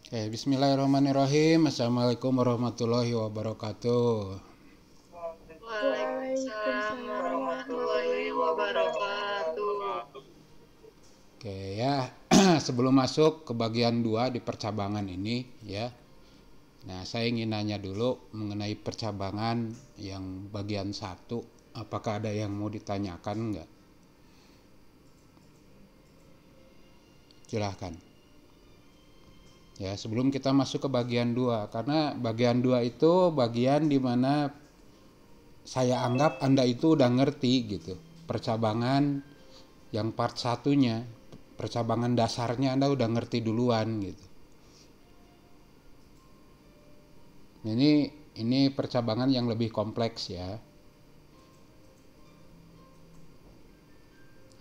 Bismillahirrahmanirrahim. Assalamualaikum warahmatullahi wabarakatuh. Waalaikumsalam Waalaikumsalam warahmatullahi warahmatullahi wabarakatuh. wabarakatuh. Oke ya, sebelum masuk ke bagian 2 di percabangan ini ya. Nah, saya ingin nanya dulu mengenai percabangan yang bagian 1. Apakah ada yang mau ditanyakan enggak? Silahkan. Ya, sebelum kita masuk ke bagian 2, karena bagian 2 itu bagian di mana saya anggap Anda itu udah ngerti gitu. Percabangan yang part satunya, percabangan dasarnya Anda udah ngerti duluan gitu. Ini percabangan yang lebih kompleks ya.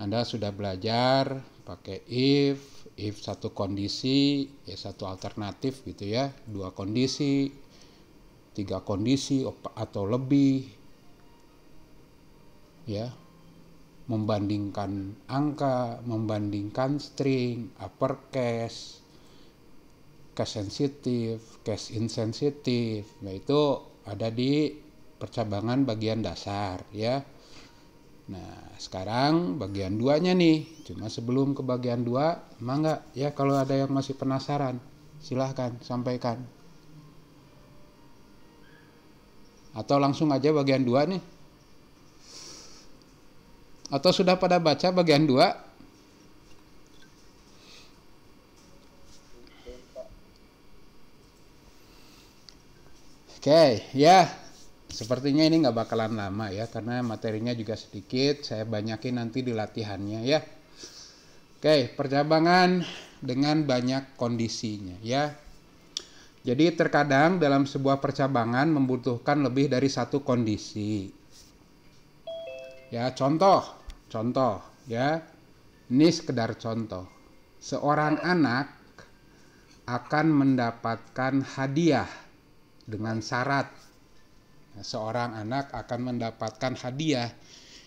Anda sudah belajar pakai if satu kondisi, ya satu alternatif gitu ya, 2 kondisi, 3 kondisi atau lebih. Ya. Membandingkan angka, membandingkan string, uppercase, case sensitif, case insensitif. Nah, itu ada di percabangan bagian dasar ya. Nah, sekarang bagian 2-nya nih. Cuma sebelum ke bagian 2, mangga ya, kalau ada yang masih penasaran, silahkan sampaikan. Atau langsung aja bagian 2 nih. Atau sudah pada baca bagian 2? Oke, ya. Sepertinya ini nggak bakalan lama ya, karena materinya juga sedikit. Saya banyakin nanti di latihannya ya. Oke, percabangan dengan banyak kondisinya ya. Jadi terkadang dalam sebuah percabangan membutuhkan lebih dari satu kondisi. Ya, contoh ya. Ini sekedar contoh. Seorang anak akan mendapatkan hadiah dengan syarat. Seorang anak akan mendapatkan hadiah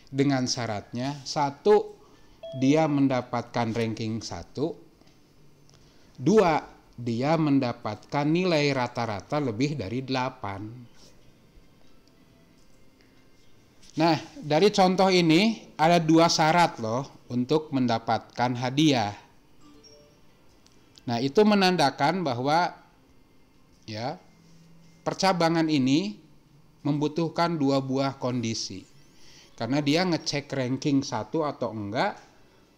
dengan syaratnya: 1, dia mendapatkan ranking 1, 2, dia mendapatkan nilai rata-rata lebih dari 8. Nah, dari contoh ini ada 2 syarat loh untuk mendapatkan hadiah. Nah, itu menandakan bahwa ya, percabangan ini membutuhkan 2 buah kondisi. Karena dia ngecek ranking 1 atau enggak,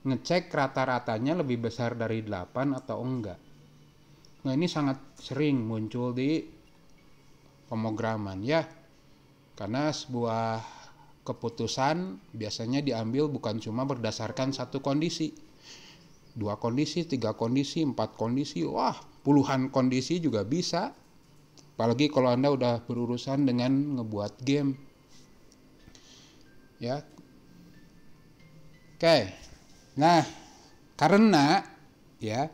ngecek rata-ratanya lebih besar dari 8 atau enggak. Nah, ini sangat sering muncul di pemrograman ya. Karena sebuah keputusan biasanya diambil bukan cuma berdasarkan satu kondisi, 2 kondisi, 3 kondisi, 4 kondisi, wah puluhan kondisi juga bisa. Apalagi kalau Anda udah berurusan dengan ngebuat game. Ya. Oke. Nah, karena ya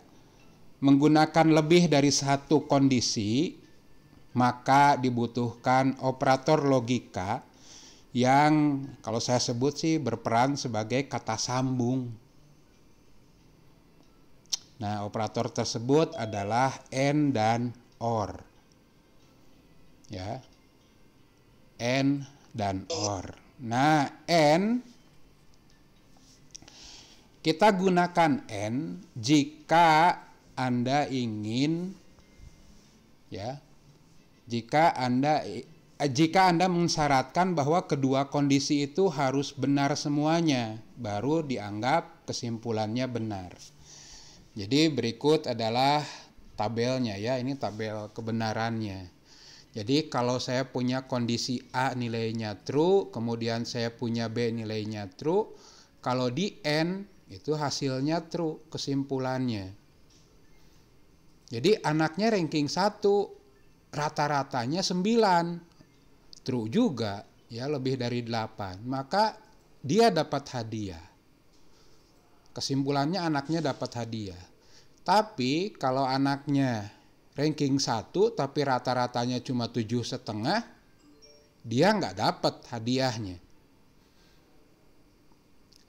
menggunakan lebih dari satu kondisi, maka dibutuhkan operator logika yang kalau saya sebut sih berperan sebagai kata sambung. Nah, operator tersebut adalah AND dan OR. Ya. AND dan OR. Nah, AND kita gunakan AND jika Anda ingin ya, jika Anda mensyaratkan bahwa kedua kondisi itu harus benar semuanya, baru dianggap kesimpulannya benar. Jadi berikut adalah tabelnya ya, ini tabel kebenarannya. Jadi kalau saya punya kondisi A nilainya true, kemudian saya punya B nilainya true, kalau di N itu hasilnya true, kesimpulannya. Jadi anaknya ranking 1, rata-ratanya 9. True juga ya, lebih dari 8, maka dia dapat hadiah. Kesimpulannya anaknya dapat hadiah. Tapi kalau anaknya ranking 1 tapi rata-ratanya cuma 7,5, dia nggak dapat hadiahnya.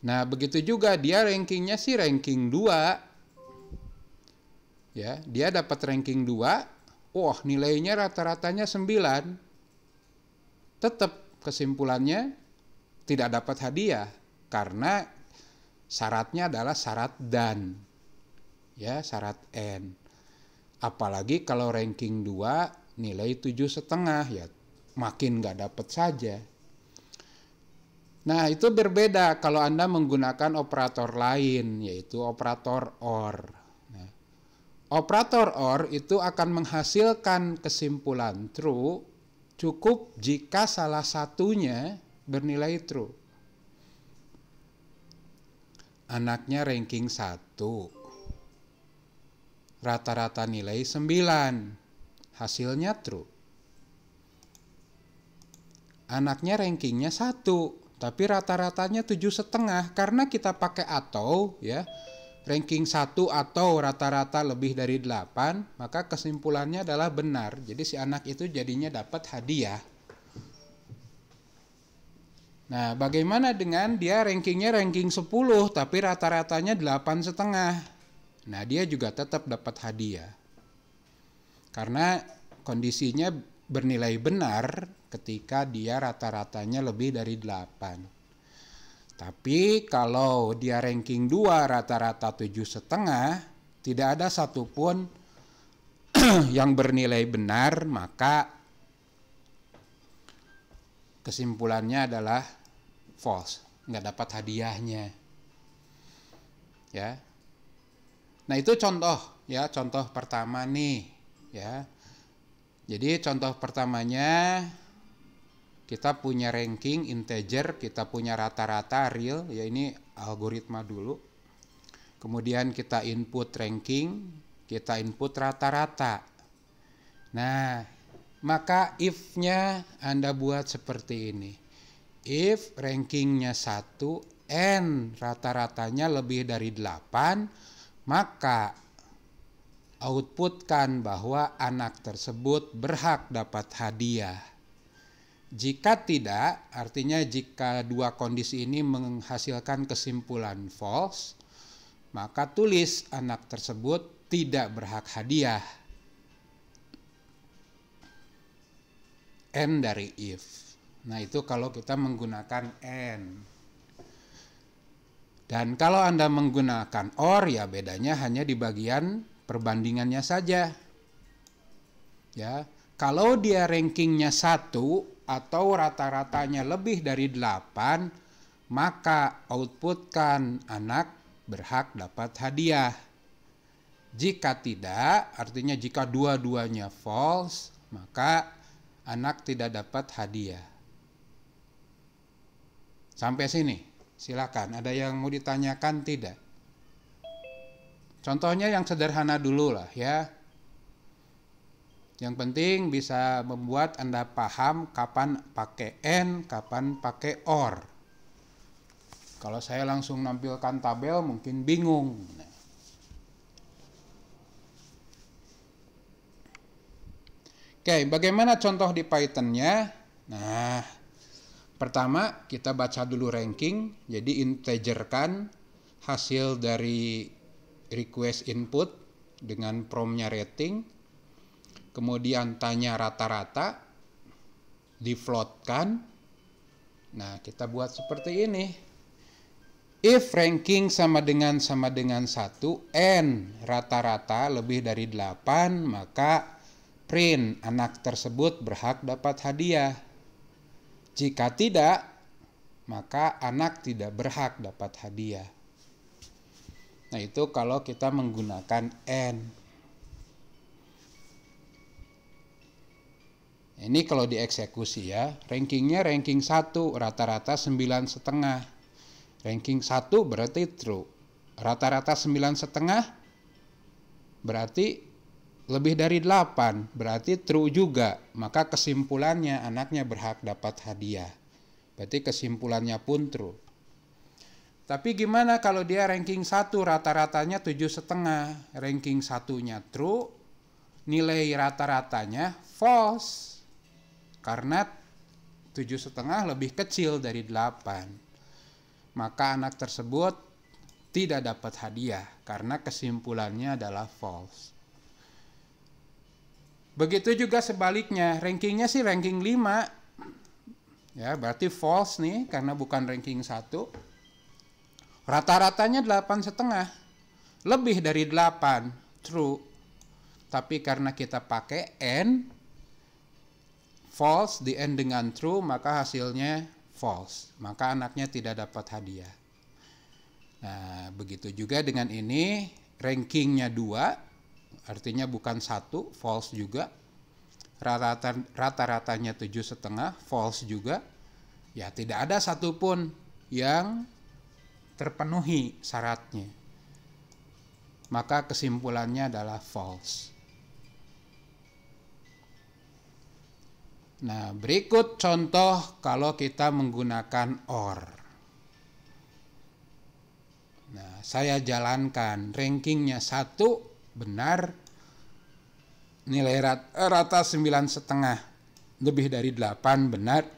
Nah, begitu juga dia rankingnya sih ranking 2. ya, dia dapat ranking 2, wah nilainya rata-ratanya 9. Tetap kesimpulannya tidak dapat hadiah karena syaratnya adalah syarat dan, ya, syarat N. Apalagi kalau ranking 2 nilai 7,5, ya makin nggak dapat saja. Nah, itu berbeda kalau Anda menggunakan operator lain, yaitu operator OR. Nah, operator OR itu akan menghasilkan kesimpulan true cukup jika salah satunya bernilai true. Anaknya ranking 1, rata-rata nilai 9, hasilnya true. Anaknya rankingnya 1, tapi rata-ratanya 7,5, karena kita pakai atau, ya, ranking 1 atau rata-rata lebih dari 8, maka kesimpulannya adalah benar. Jadi si anak itu jadinya dapat hadiah. Nah, bagaimana dengan dia rankingnya ranking 10 tapi rata-ratanya 8,5? Nah, dia juga tetap dapat hadiah. Karena kondisinya bernilai benar ketika dia rata-ratanya lebih dari 8. Tapi kalau dia ranking 2 rata-rata 7,5, tidak ada satupun yang bernilai benar, maka kesimpulannya adalah false, nggak dapat hadiahnya. Ya. Nah, itu contoh, ya, contoh pertama nih, ya. Jadi contoh pertamanya kita punya ranking integer, kita punya rata-rata real, ya ini algoritma dulu. Kemudian kita input ranking, kita input rata-rata. Nah, maka if-nya Anda buat seperti ini. If rankingnya 1, N rata-ratanya lebih dari 8, maka outputkan bahwa anak tersebut berhak dapat hadiah. Jika tidak, artinya jika dua kondisi ini menghasilkan kesimpulan false, maka tulis anak tersebut tidak berhak hadiah. N dari if. Nah, itu kalau kita menggunakan N. Dan kalau Anda menggunakan OR, ya bedanya hanya di bagian perbandingannya saja. Ya, kalau dia rankingnya 1 atau rata-ratanya lebih dari 8, maka outputkan anak berhak dapat hadiah. Jika tidak, artinya jika dua-duanya false, maka anak tidak dapat hadiah. Sampai sini, silakan. Ada yang mau ditanyakan tidak? Contohnya yang sederhana dulu lah ya. Yang penting bisa membuat Anda paham kapan pakai N, kapan pakai OR. Kalau saya langsung nampilkan tabel mungkin bingung. Oke, bagaimana contoh di Python-nya? Nah, pertama kita baca dulu ranking. Jadi integerkan hasil dari request input dengan prompt-nya rating. Kemudian tanya rata-rata, di-floatkan. Nah, kita buat seperti ini. If ranking sama dengan 1, N rata-rata lebih dari 8, maka print anak tersebut berhak dapat hadiah. Jika tidak, maka anak tidak berhak dapat hadiah. Nah, itu kalau kita menggunakan N. Ini kalau dieksekusi ya, rankingnya ranking 1, rata-rata 9,5. Ranking 1 berarti true. Rata-rata 9,5 berarti lebih dari 8, berarti true juga. Maka kesimpulannya anaknya berhak dapat hadiah. Berarti kesimpulannya pun true. Tapi gimana kalau dia ranking 1, rata-ratanya 7,5. Ranking 1-nya true, nilai rata-ratanya false. Karena 7,5 lebih kecil dari 8. Maka anak tersebut tidak dapat hadiah karena kesimpulannya adalah false. Begitu juga sebaliknya, rankingnya sih ranking 5. Ya, berarti false nih karena bukan ranking 1. Rata-ratanya 8,5. Lebih dari 8, true. Tapi karena kita pakai and, false di end dengan true, maka hasilnya false. Maka anaknya tidak dapat hadiah. Nah, begitu juga dengan ini, rankingnya 2, artinya bukan 1, false juga. Rata-ratanya 7,5, false juga. Ya, tidak ada satupun yang terpenuhi syaratnya. Maka kesimpulannya adalah false. Nah, berikut contoh kalau kita menggunakan or. Nah, saya jalankan rankingnya 1 benar, nilai rata 9,5, lebih dari 8 benar,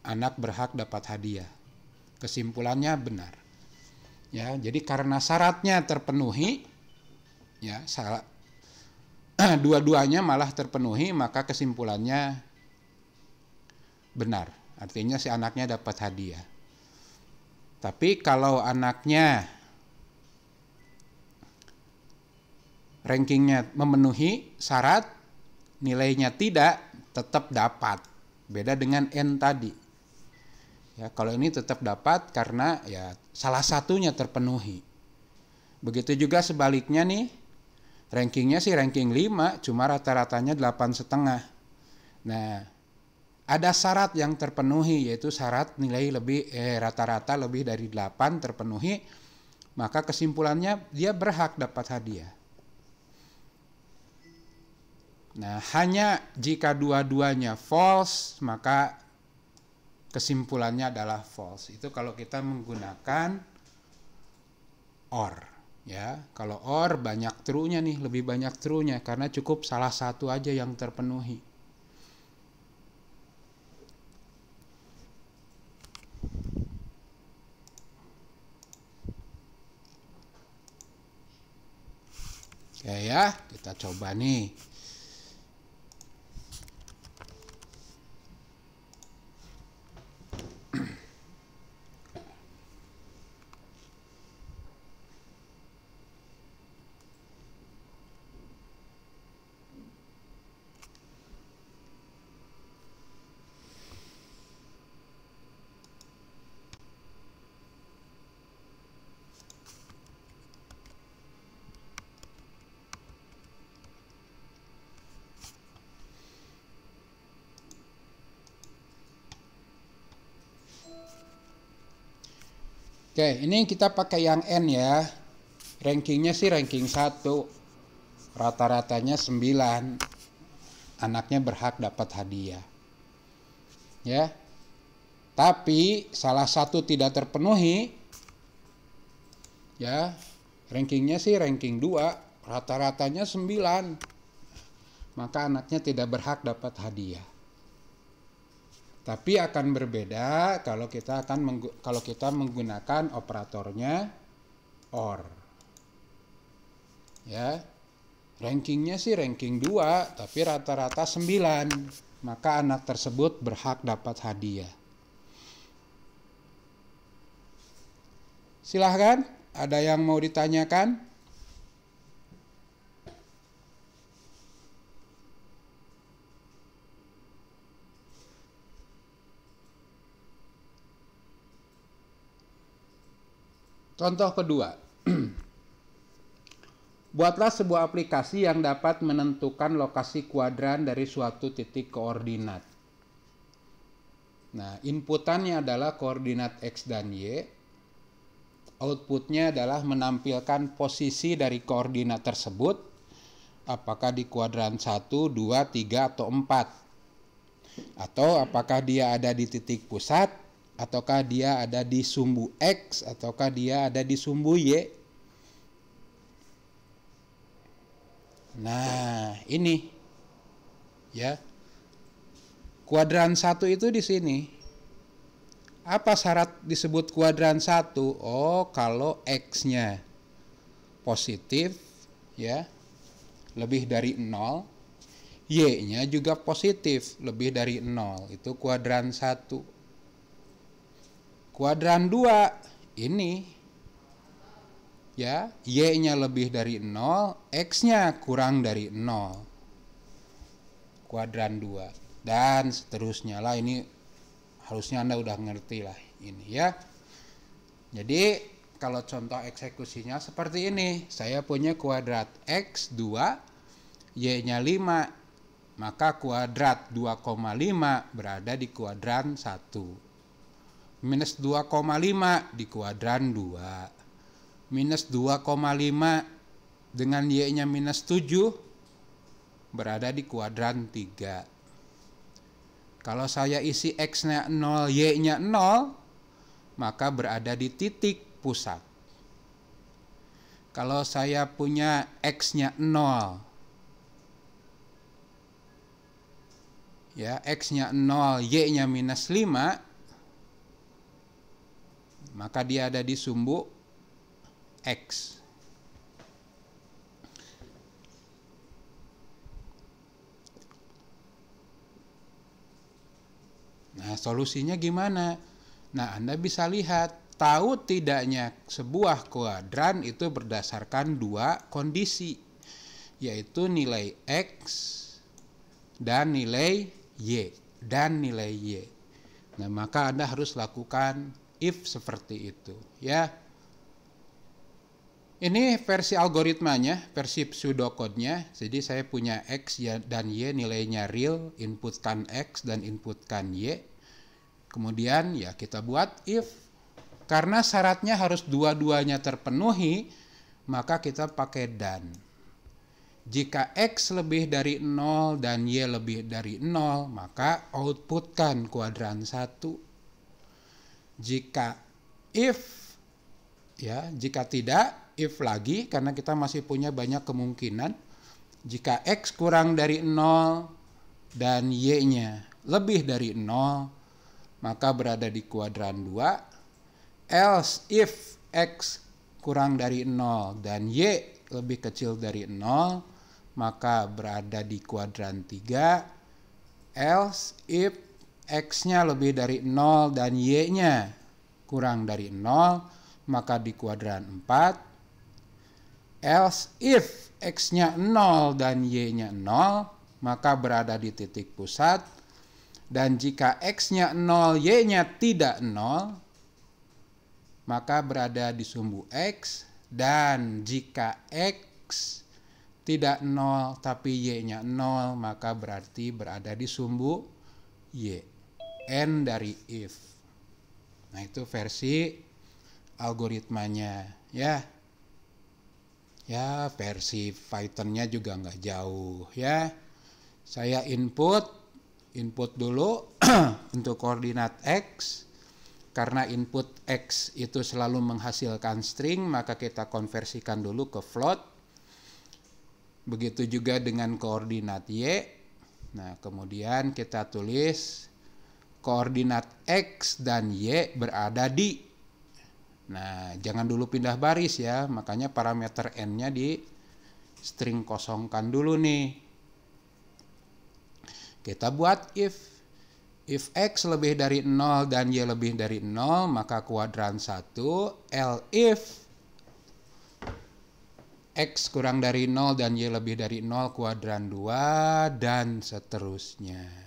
anak berhak dapat hadiah. Kesimpulannya benar. Ya, jadi karena syaratnya terpenuhi, ya, dua-duanya malah terpenuhi, maka kesimpulannya benar. Artinya si anaknya dapat hadiah. Tapi kalau anaknya rankingnya memenuhi syarat, nilainya tidak, tetap dapat. Beda dengan N tadi. Ya, kalau ini tetap dapat karena ya salah satunya terpenuhi. Begitu juga sebaliknya nih, rankingnya sih ranking 5, cuma rata-ratanya 8,5. Nah, ada syarat yang terpenuhi, yaitu syarat nilai rata-rata lebih dari 8 terpenuhi, maka kesimpulannya dia berhak dapat hadiah. Nah, hanya jika dua-duanya false, maka kesimpulannya adalah false. Itu kalau kita menggunakan or. Ya, kalau or banyak true-nya nih, lebih banyak true-nya karena cukup salah satu aja yang terpenuhi. Oke ya, kita coba nih. Oke, ini kita pakai yang N ya. Rankingnya sih ranking 1. Rata-ratanya 9. Anaknya berhak dapat hadiah. Ya. Tapi salah satu tidak terpenuhi. Ya. Rankingnya sih ranking 2. Rata-ratanya 9. Maka anaknya tidak berhak dapat hadiah. Tapi akan berbeda kalau kita menggunakan operatornya OR. Ya. Rankingnya sih ranking 2, tapi rata-rata 9. Maka anak tersebut berhak dapat hadiah. Silahkan, ada yang mau ditanyakan? Contoh kedua, buatlah sebuah aplikasi yang dapat menentukan lokasi kuadran dari suatu titik koordinat. Nah, inputannya adalah koordinat X dan Y. Outputnya adalah menampilkan posisi dari koordinat tersebut, apakah di kuadran 1, 2, 3, atau 4. Atau apakah dia ada di titik pusat, ataukah dia ada di sumbu X, ataukah dia ada di sumbu Y. Nah, ini ya. Kuadran 1 itu di sini. Apa syarat disebut kuadran 1? Oh, kalau X-nya positif ya, lebih dari 0, Y-nya juga positif, lebih dari 0. Itu kuadran 1. Kuadran 2 ini ya, Y-nya lebih dari 0, X-nya kurang dari 0. Kuadran 2 dan seterusnya lah. Ini harusnya Anda udah ngerti lah ini ya. Jadi kalau contoh eksekusinya seperti ini. Saya punya kuadrat X 2, Y-nya 5. Maka kuadrat 2,5 berada di kuadran 1. Minus 2,5 di kuadran 2. Minus 2,5 dengan Y-nya minus 7 berada di kuadran 3. Kalau saya isi X-nya 0, Y-nya 0, maka berada di titik pusat. Kalau saya punya X-nya 0, ya, X-nya 0, Y-nya minus 5, maka dia ada di sumbu X. Nah, solusinya gimana? Nah, Anda bisa lihat, tahu tidaknya sebuah kuadran itu berdasarkan dua kondisi, yaitu nilai X dan nilai Y. Nah, maka Anda harus lakukan if seperti itu, ya. Ini versi algoritmanya, versi pseudocode-nya. Jadi saya punya X dan Y nilainya real, inputkan X dan inputkan Y. Kemudian ya kita buat if. Karena syaratnya harus dua-duanya terpenuhi, maka kita pakai dan. Jika X lebih dari 0 dan Y lebih dari 0, maka outputkan kuadran 1. Jika tidak, if lagi, karena kita masih punya banyak kemungkinan. Jika X kurang dari 0 dan Y-nya lebih dari 0, maka berada di kuadran 2. Else if X kurang dari 0 dan Y lebih kecil dari 0, maka berada di kuadran 3. Else if X-nya lebih dari 0 dan Y-nya kurang dari 0, maka di kuadran 4. Else if X-nya 0 dan Y-nya 0, maka berada di titik pusat. Dan jika X-nya 0, Y-nya tidak 0, maka berada di sumbu X. Dan jika X tidak 0 tapi Y-nya 0, maka berarti berada di sumbu Y. N dari if. Nah, itu versi algoritmanya ya. Ya, versi Python-nya juga nggak jauh ya. Saya input dulu untuk koordinat X. Karena input X itu selalu menghasilkan string, maka kita konversikan dulu ke float. Begitu juga dengan koordinat Y. Nah, kemudian kita tulis koordinat X dan Y berada di. Nah, jangan dulu pindah baris ya, makanya parameter N-nya di string kosongkan dulu nih. Kita buat if X lebih dari 0 dan Y lebih dari 0, maka kuadran 1. If X kurang dari 0 dan Y lebih dari 0, kuadran 2, dan seterusnya.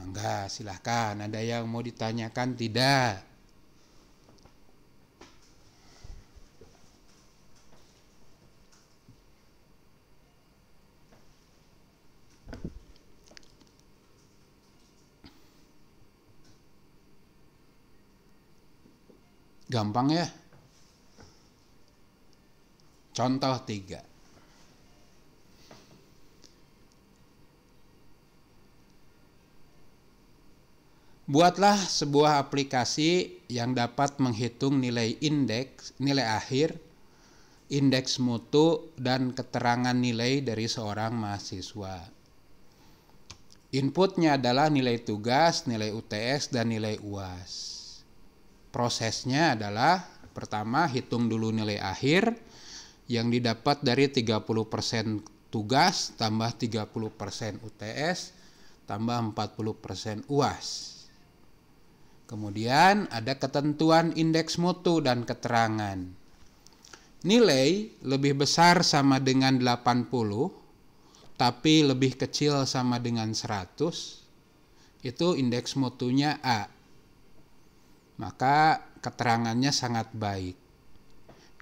Enggak, silahkan. Ada yang mau ditanyakan tidak? Gampang ya? Contoh 3. Buatlah sebuah aplikasi yang dapat menghitung nilai akhir, indeks mutu, dan keterangan nilai dari seorang mahasiswa. Inputnya adalah nilai tugas, nilai UTS, dan nilai UAS. Prosesnya adalah Pertama, hitung dulu nilai akhir yang didapat dari 30% tugas tambah 30% UTS tambah 40% UAS. Kemudian ada ketentuan indeks mutu dan keterangan. Nilai lebih besar sama dengan 80, tapi lebih kecil sama dengan 100, itu indeks mutunya A. Maka keterangannya sangat baik.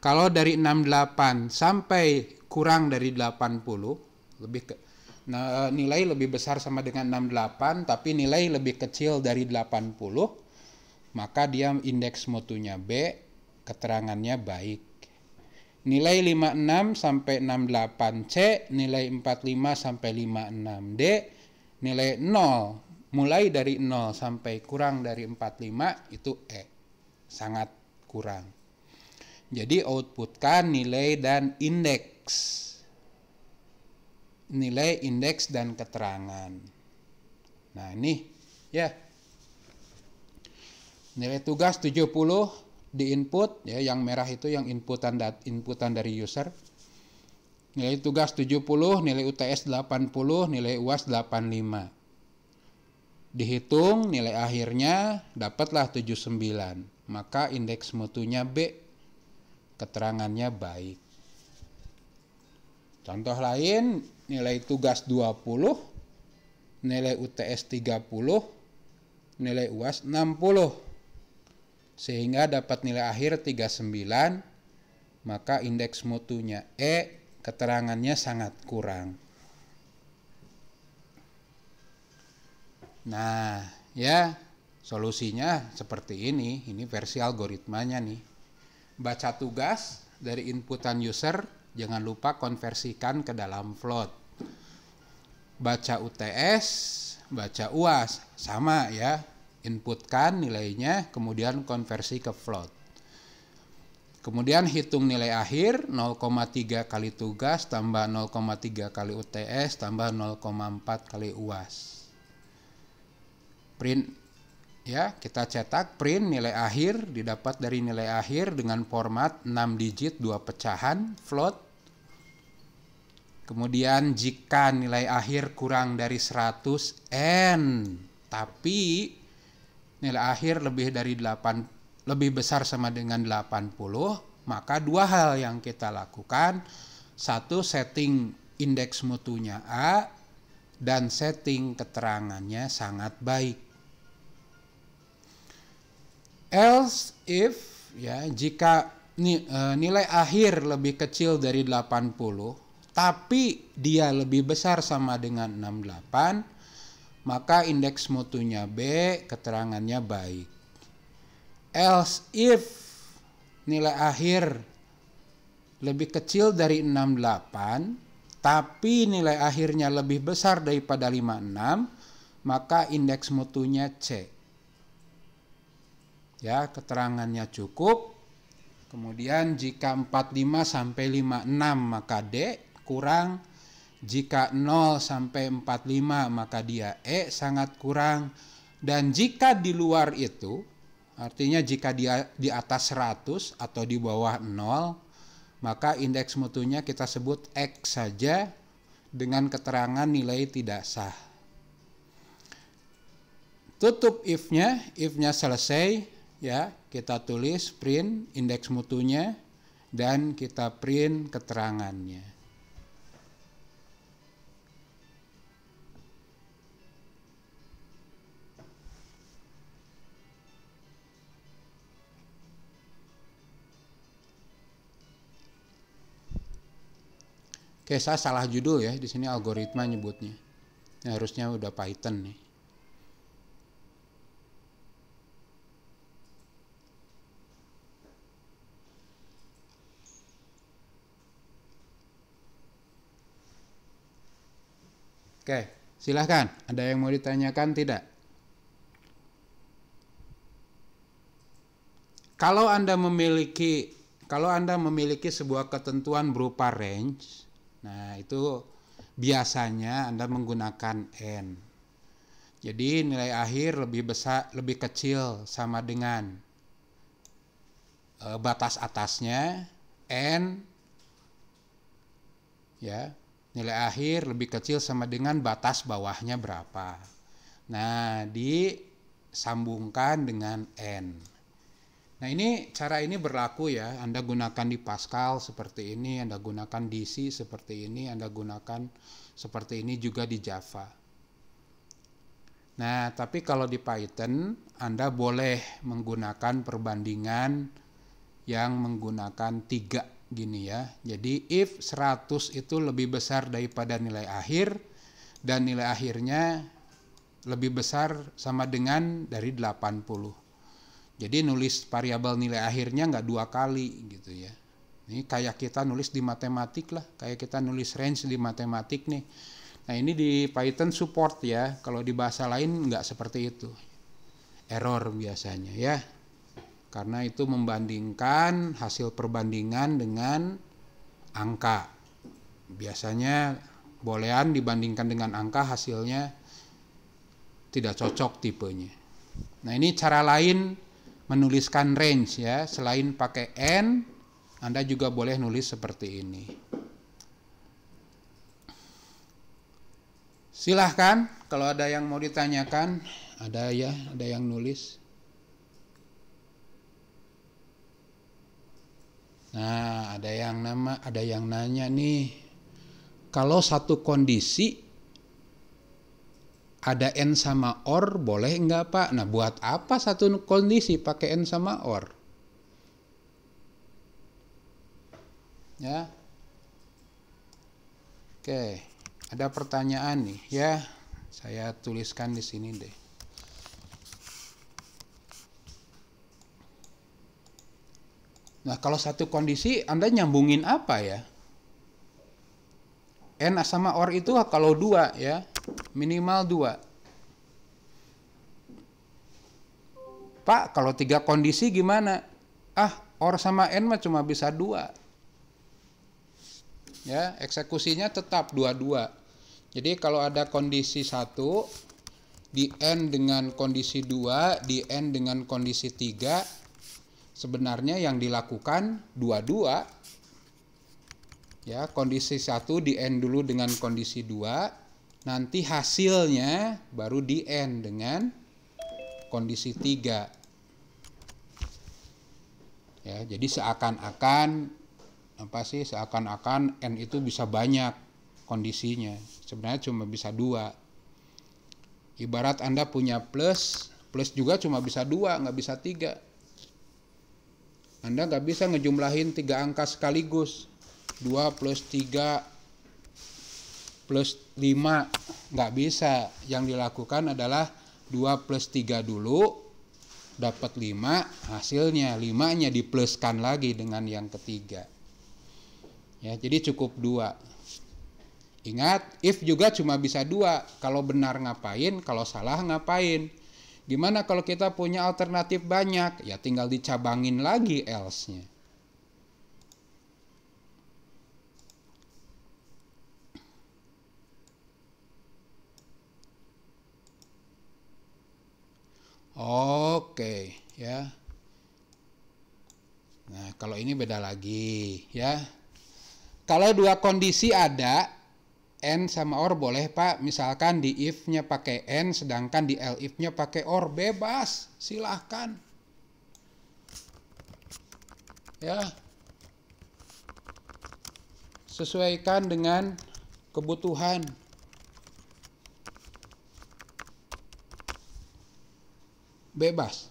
Kalau dari 68 sampai kurang dari 80, nilai lebih besar sama dengan 68, tapi nilai lebih kecil dari 80, maka dia indeks mutunya B, keterangannya baik. Nilai 56 sampai 68 C, nilai 45 sampai 56 D, nilai 0 mulai dari 0 sampai kurang dari 45 itu E, sangat kurang. Jadi outputkan nilai dan indeks. Nilai, indeks, dan keterangan. Nah ini ya. Nilai tugas 70 di input, ya, yang merah itu yang inputan dari user. Nilai tugas 70, nilai UTS 80, nilai UAS 85. Dihitung nilai akhirnya dapatlah 79. Maka indeks mutunya B, keterangannya baik. Contoh lain, nilai tugas 20, nilai UTS 30, nilai UAS 60. Sehingga dapat nilai akhir 39, maka indeks mutunya E, keterangannya sangat kurang. Nah, ya, solusinya seperti ini versi algoritmanya nih. Baca tugas dari inputan user, jangan lupa konversikan ke dalam float. Baca UTS, baca UAS, sama ya. Inputkan nilainya, kemudian konversi ke float. Kemudian hitung nilai akhir, 0,3 kali tugas tambah 0,3 kali UTS tambah 0,4 kali UAS. Print, ya, kita cetak print nilai akhir, didapat dari nilai akhir dengan format 6 digit 2 pecahan float. Kemudian jika nilai akhir kurang dari 100 N, tapi nilai akhir lebih besar sama dengan 80, maka dua hal yang kita lakukan. Satu, setting indeks mutunya A, dan setting keterangannya sangat baik. Else if, ya, jika nilai akhir lebih kecil dari 80, tapi dia lebih besar sama dengan 68, maka indeks mutunya B, keterangannya baik. Else if nilai akhir lebih kecil dari 68, tapi nilai akhirnya lebih besar daripada 56, maka indeks mutunya C. Ya, keterangannya cukup. Kemudian jika 45 sampai 56 maka D, kurang. Jika 0 sampai 45 maka dia E, sangat kurang. Dan jika di luar itu, artinya jika dia di atas 100 atau di bawah 0, maka indeks mutunya kita sebut X saja dengan keterangan nilai tidak sah. Tutup if-nya selesai, ya, kita tulis print indeks mutunya dan kita print keterangannya. Oke, saya salah judul ya, di sini algoritma nyebutnya. Ini harusnya udah Python nih. Oke, silahkan. Ada yang mau ditanyakan tidak? Kalau Anda memiliki sebuah ketentuan berupa range, nah itu biasanya Anda menggunakan N. Jadi nilai akhir lebih kecil sama dengan batas atasnya N, ya, nilai akhir lebih kecil sama dengan batas bawahnya berapa. Nah, disambungkan dengan N. Nah, cara ini berlaku ya. Anda gunakan di Pascal seperti ini, Anda gunakan di C seperti ini, Anda gunakan seperti ini juga di Java. Nah, tapi kalau di Python, Anda boleh menggunakan perbandingan yang menggunakan 3 gini ya. Jadi if 100 itu lebih besar daripada nilai akhir dan nilai akhirnya lebih besar sama dengan dari 80. Jadi nulis variabel nilai akhirnya nggak 2 kali gitu ya. Ini kayak kita nulis di matematik lah, kayak kita nulis range di matematik nih. Nah, ini di Python support ya. Kalau di bahasa lain nggak seperti itu. Error biasanya ya. Karena itu membandingkan hasil perbandingan dengan angka. Biasanya boolean dibandingkan dengan angka hasilnya tidak cocok tipenya. Nah, ini cara lain menuliskan range ya. Selain pakai N, Anda juga boleh nulis seperti ini. Silahkan kalau ada yang mau ditanyakan. Ada yang nulis. Nah, ada yang nanya nih. Kalau satu kondisi ada N sama OR, boleh enggak Pak? Nah, buat apa satu kondisi pakai N sama OR? Ya. Oke, ada pertanyaan nih ya. Saya tuliskan di sini deh. Nah, kalau satu kondisi Anda nyambungin apa ya? N sama OR itu kalau 2 ya. Minimal 2. Pak, kalau 3 kondisi gimana? OR sama N mah cuma bisa 2. Ya, eksekusinya tetap 2-2. Jadi kalau ada kondisi 1, di N dengan kondisi 2, di N dengan kondisi 3, sebenarnya yang dilakukan 2-2. Ya, kondisi 1 di N dulu dengan kondisi 2. Nanti hasilnya baru di N dengan kondisi 3. Ya, jadi seakan-akan N itu bisa banyak kondisinya. Sebenarnya cuma bisa 2. Ibarat Anda punya plus juga cuma bisa 2, nggak bisa 3. Anda nggak bisa ngejumlahin 3 angka sekaligus. 2 plus 3 plus 5, nggak bisa. Yang dilakukan adalah 2 plus 3 dulu, dapat 5, hasilnya 5-nya dipluskan lagi dengan yang ketiga. Ya, jadi cukup 2. Ingat, if juga cuma bisa 2. Kalau benar ngapain, kalau salah ngapain. Gimana kalau kita punya alternatif banyak? Ya tinggal dicabangin lagi else-nya. Oke, ya. Nah, kalau ini beda lagi, ya. Kalau 2 kondisi ada, N sama OR boleh Pak. Misalkan di if-nya pakai N, sedangkan di elif-nya pakai OR, bebas, silahkan. Ya. Sesuaikan dengan kebutuhan. Bebas.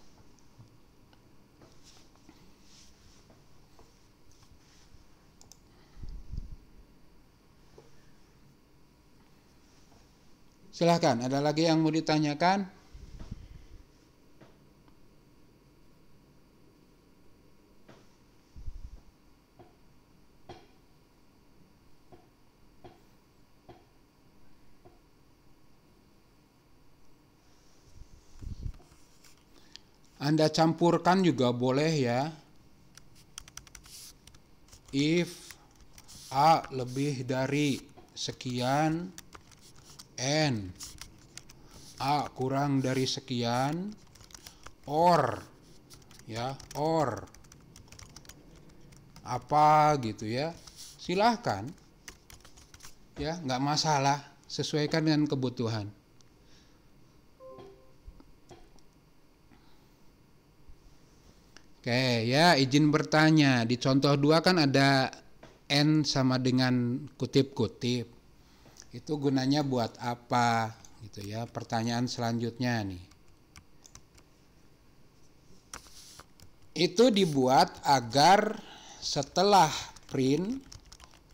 Silahkan, ada lagi yang mau ditanyakan? Anda campurkan juga boleh ya. If A lebih dari sekian, N A kurang dari sekian, or ya, or apa gitu ya, silahkan ya, nggak masalah, sesuaikan dengan kebutuhan. Oke ya, izin bertanya, di contoh 2 kan ada N sama dengan kutip-kutip, itu gunanya buat apa gitu ya. Pertanyaan selanjutnya nih, itu dibuat agar setelah print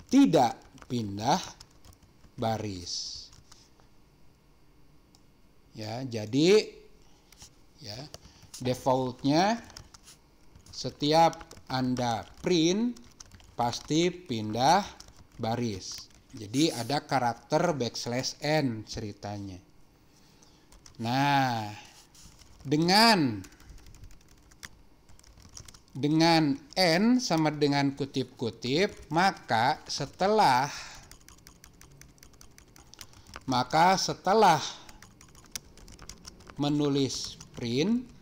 tidak pindah baris ya. Jadi ya, defaultnya setiap Anda print pasti pindah baris. Jadi ada karakter \n ceritanya. Nah, dengan N sama dengan kutip-kutip, maka setelah menulis print,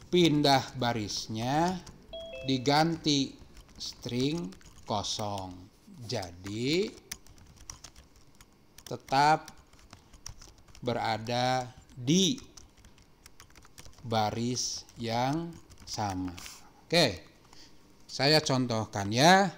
pindah barisnya diganti string kosong. Jadi tetap berada di baris yang sama. Oke, saya contohkan ya.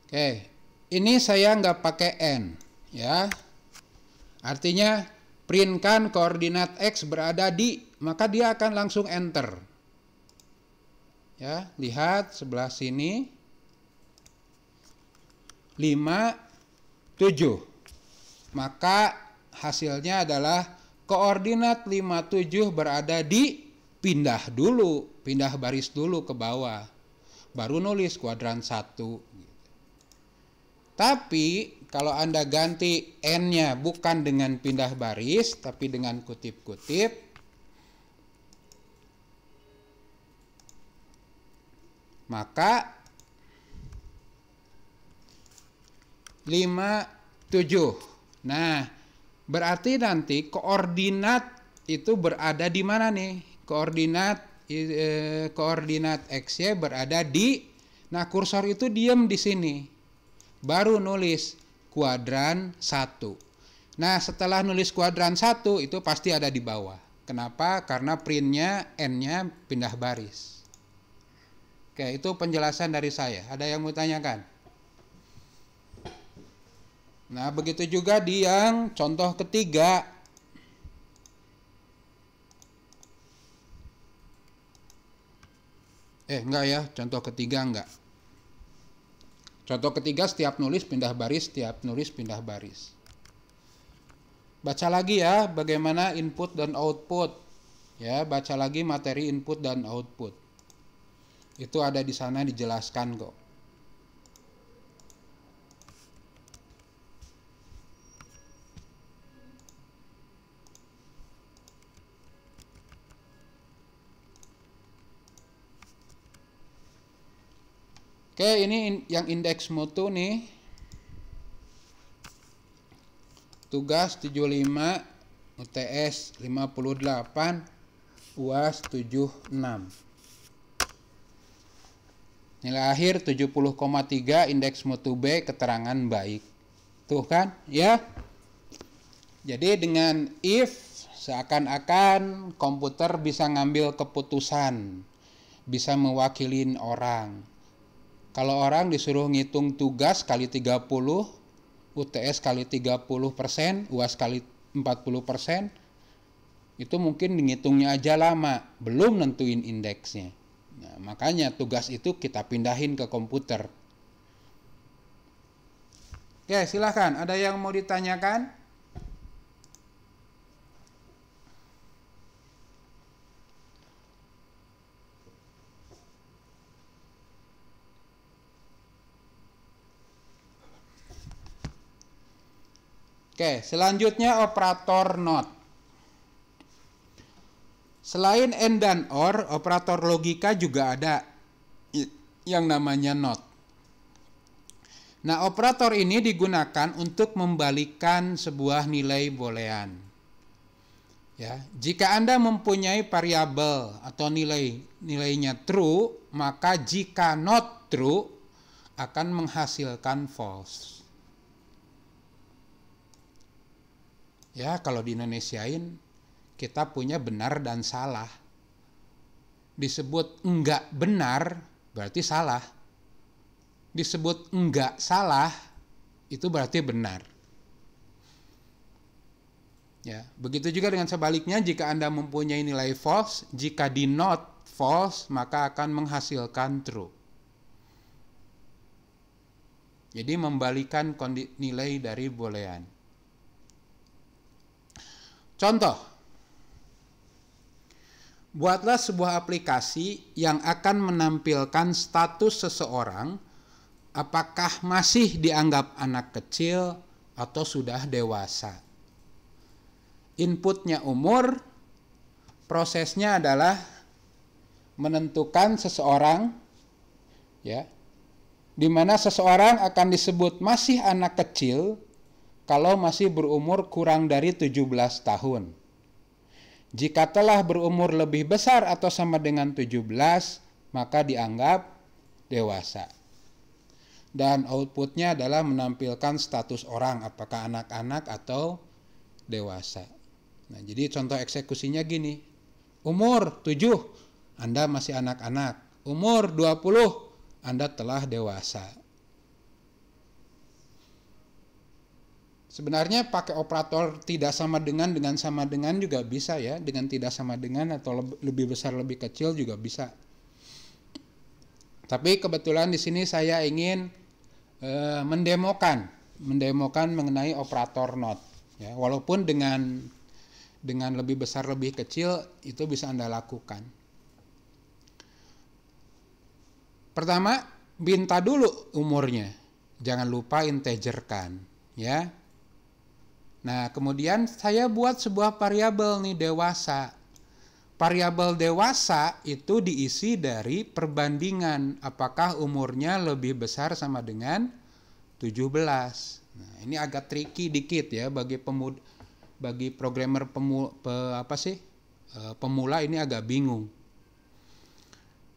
Oke, ini saya nggak pakai N ya. Artinya printkan koordinat X berada di, maka dia akan langsung enter. Ya, lihat sebelah sini 5, 7. Maka hasilnya adalah koordinat 5, 7 berada di, pindah baris dulu ke bawah. Baru nulis kuadran 1. Tapi kalau Anda ganti N-nya bukan dengan pindah baris, tapi dengan kutip-kutip, maka 5, 7. Nah, berarti nanti koordinat itu berada di mana nih? Koordinat X-nya berada di, nah kursor itu diam di sini. Baru nulis kuadran 1. Nah, setelah nulis kuadran 1 itu pasti ada di bawah. Kenapa? Karena printnya N-nya pindah baris. Oke, itu penjelasan dari saya. Ada yang mau tanyakan? Nah, begitu juga di yang contoh ketiga. Enggak ya, contoh ketiga enggak. Contoh ketiga setiap nulis pindah baris, setiap nulis pindah baris. Baca lagi ya bagaimana input dan output. Ya, baca lagi materi input dan output. Itu ada di sana dijelaskan kok. Oke, ini yang indeks mutu nih. Tugas 75, UTS 58, UAS 76. Nilai akhir 70,3, indeks mutu B, keterangan baik. Tuh kan, ya. Jadi dengan if seakan-akan komputer bisa ngambil keputusan, bisa mewakilin orang. Kalau orang disuruh ngitung tugas kali 30, UTS kali 30%, UAS kali 40%, itu mungkin ngitungnya aja lama, belum nentuin indeksnya. Nah, makanya tugas itu kita pindahin ke komputer. Oke, silahkan. Ada yang mau ditanyakan? Oke, selanjutnya operator not. Selain and dan or, operator logika juga ada yang namanya not. Nah, operator ini digunakan untuk membalikan sebuah nilai boolean. Ya, jika Anda mempunyai variabel atau nilainya true, maka jika not true akan menghasilkan false. Ya, kalau di Indonesiain kita punya benar dan salah. Disebut enggak benar berarti salah. Disebut enggak salah itu berarti benar. Ya, begitu juga dengan sebaliknya, jika Anda mempunyai nilai false, jika di not false maka akan menghasilkan true. Jadi membalikan nilai dari boolean. Contoh, buatlah sebuah aplikasi yang akan menampilkan status seseorang apakah masih dianggap anak kecil atau sudah dewasa. Inputnya umur, prosesnya adalah menentukan seseorang, ya, di mana seseorang akan disebut masih anak kecil kalau masih berumur kurang dari 17 tahun. Jika telah berumur lebih besar atau sama dengan 17, maka dianggap dewasa. Dan outputnya adalah menampilkan status orang, apakah anak-anak atau dewasa. Nah, jadi contoh eksekusinya gini. Umur 7, Anda masih anak-anak. Umur 20, Anda telah dewasa. Sebenarnya pakai operator tidak sama dengan sama dengan juga bisa ya, dengan tidak sama dengan atau lebih besar lebih kecil juga bisa. Tapi kebetulan di sini saya ingin mendemokan mengenai operator not. Ya, walaupun dengan lebih besar lebih kecil itu bisa Anda lakukan. Pertama, minta dulu umurnya, jangan lupa integerkan, ya. Nah, kemudian saya buat sebuah variabel nih, dewasa. Variabel dewasa itu diisi dari perbandingan apakah umurnya lebih besar sama dengan 17. Nah, ini agak tricky dikit ya bagi programmer pemula ini agak bingung.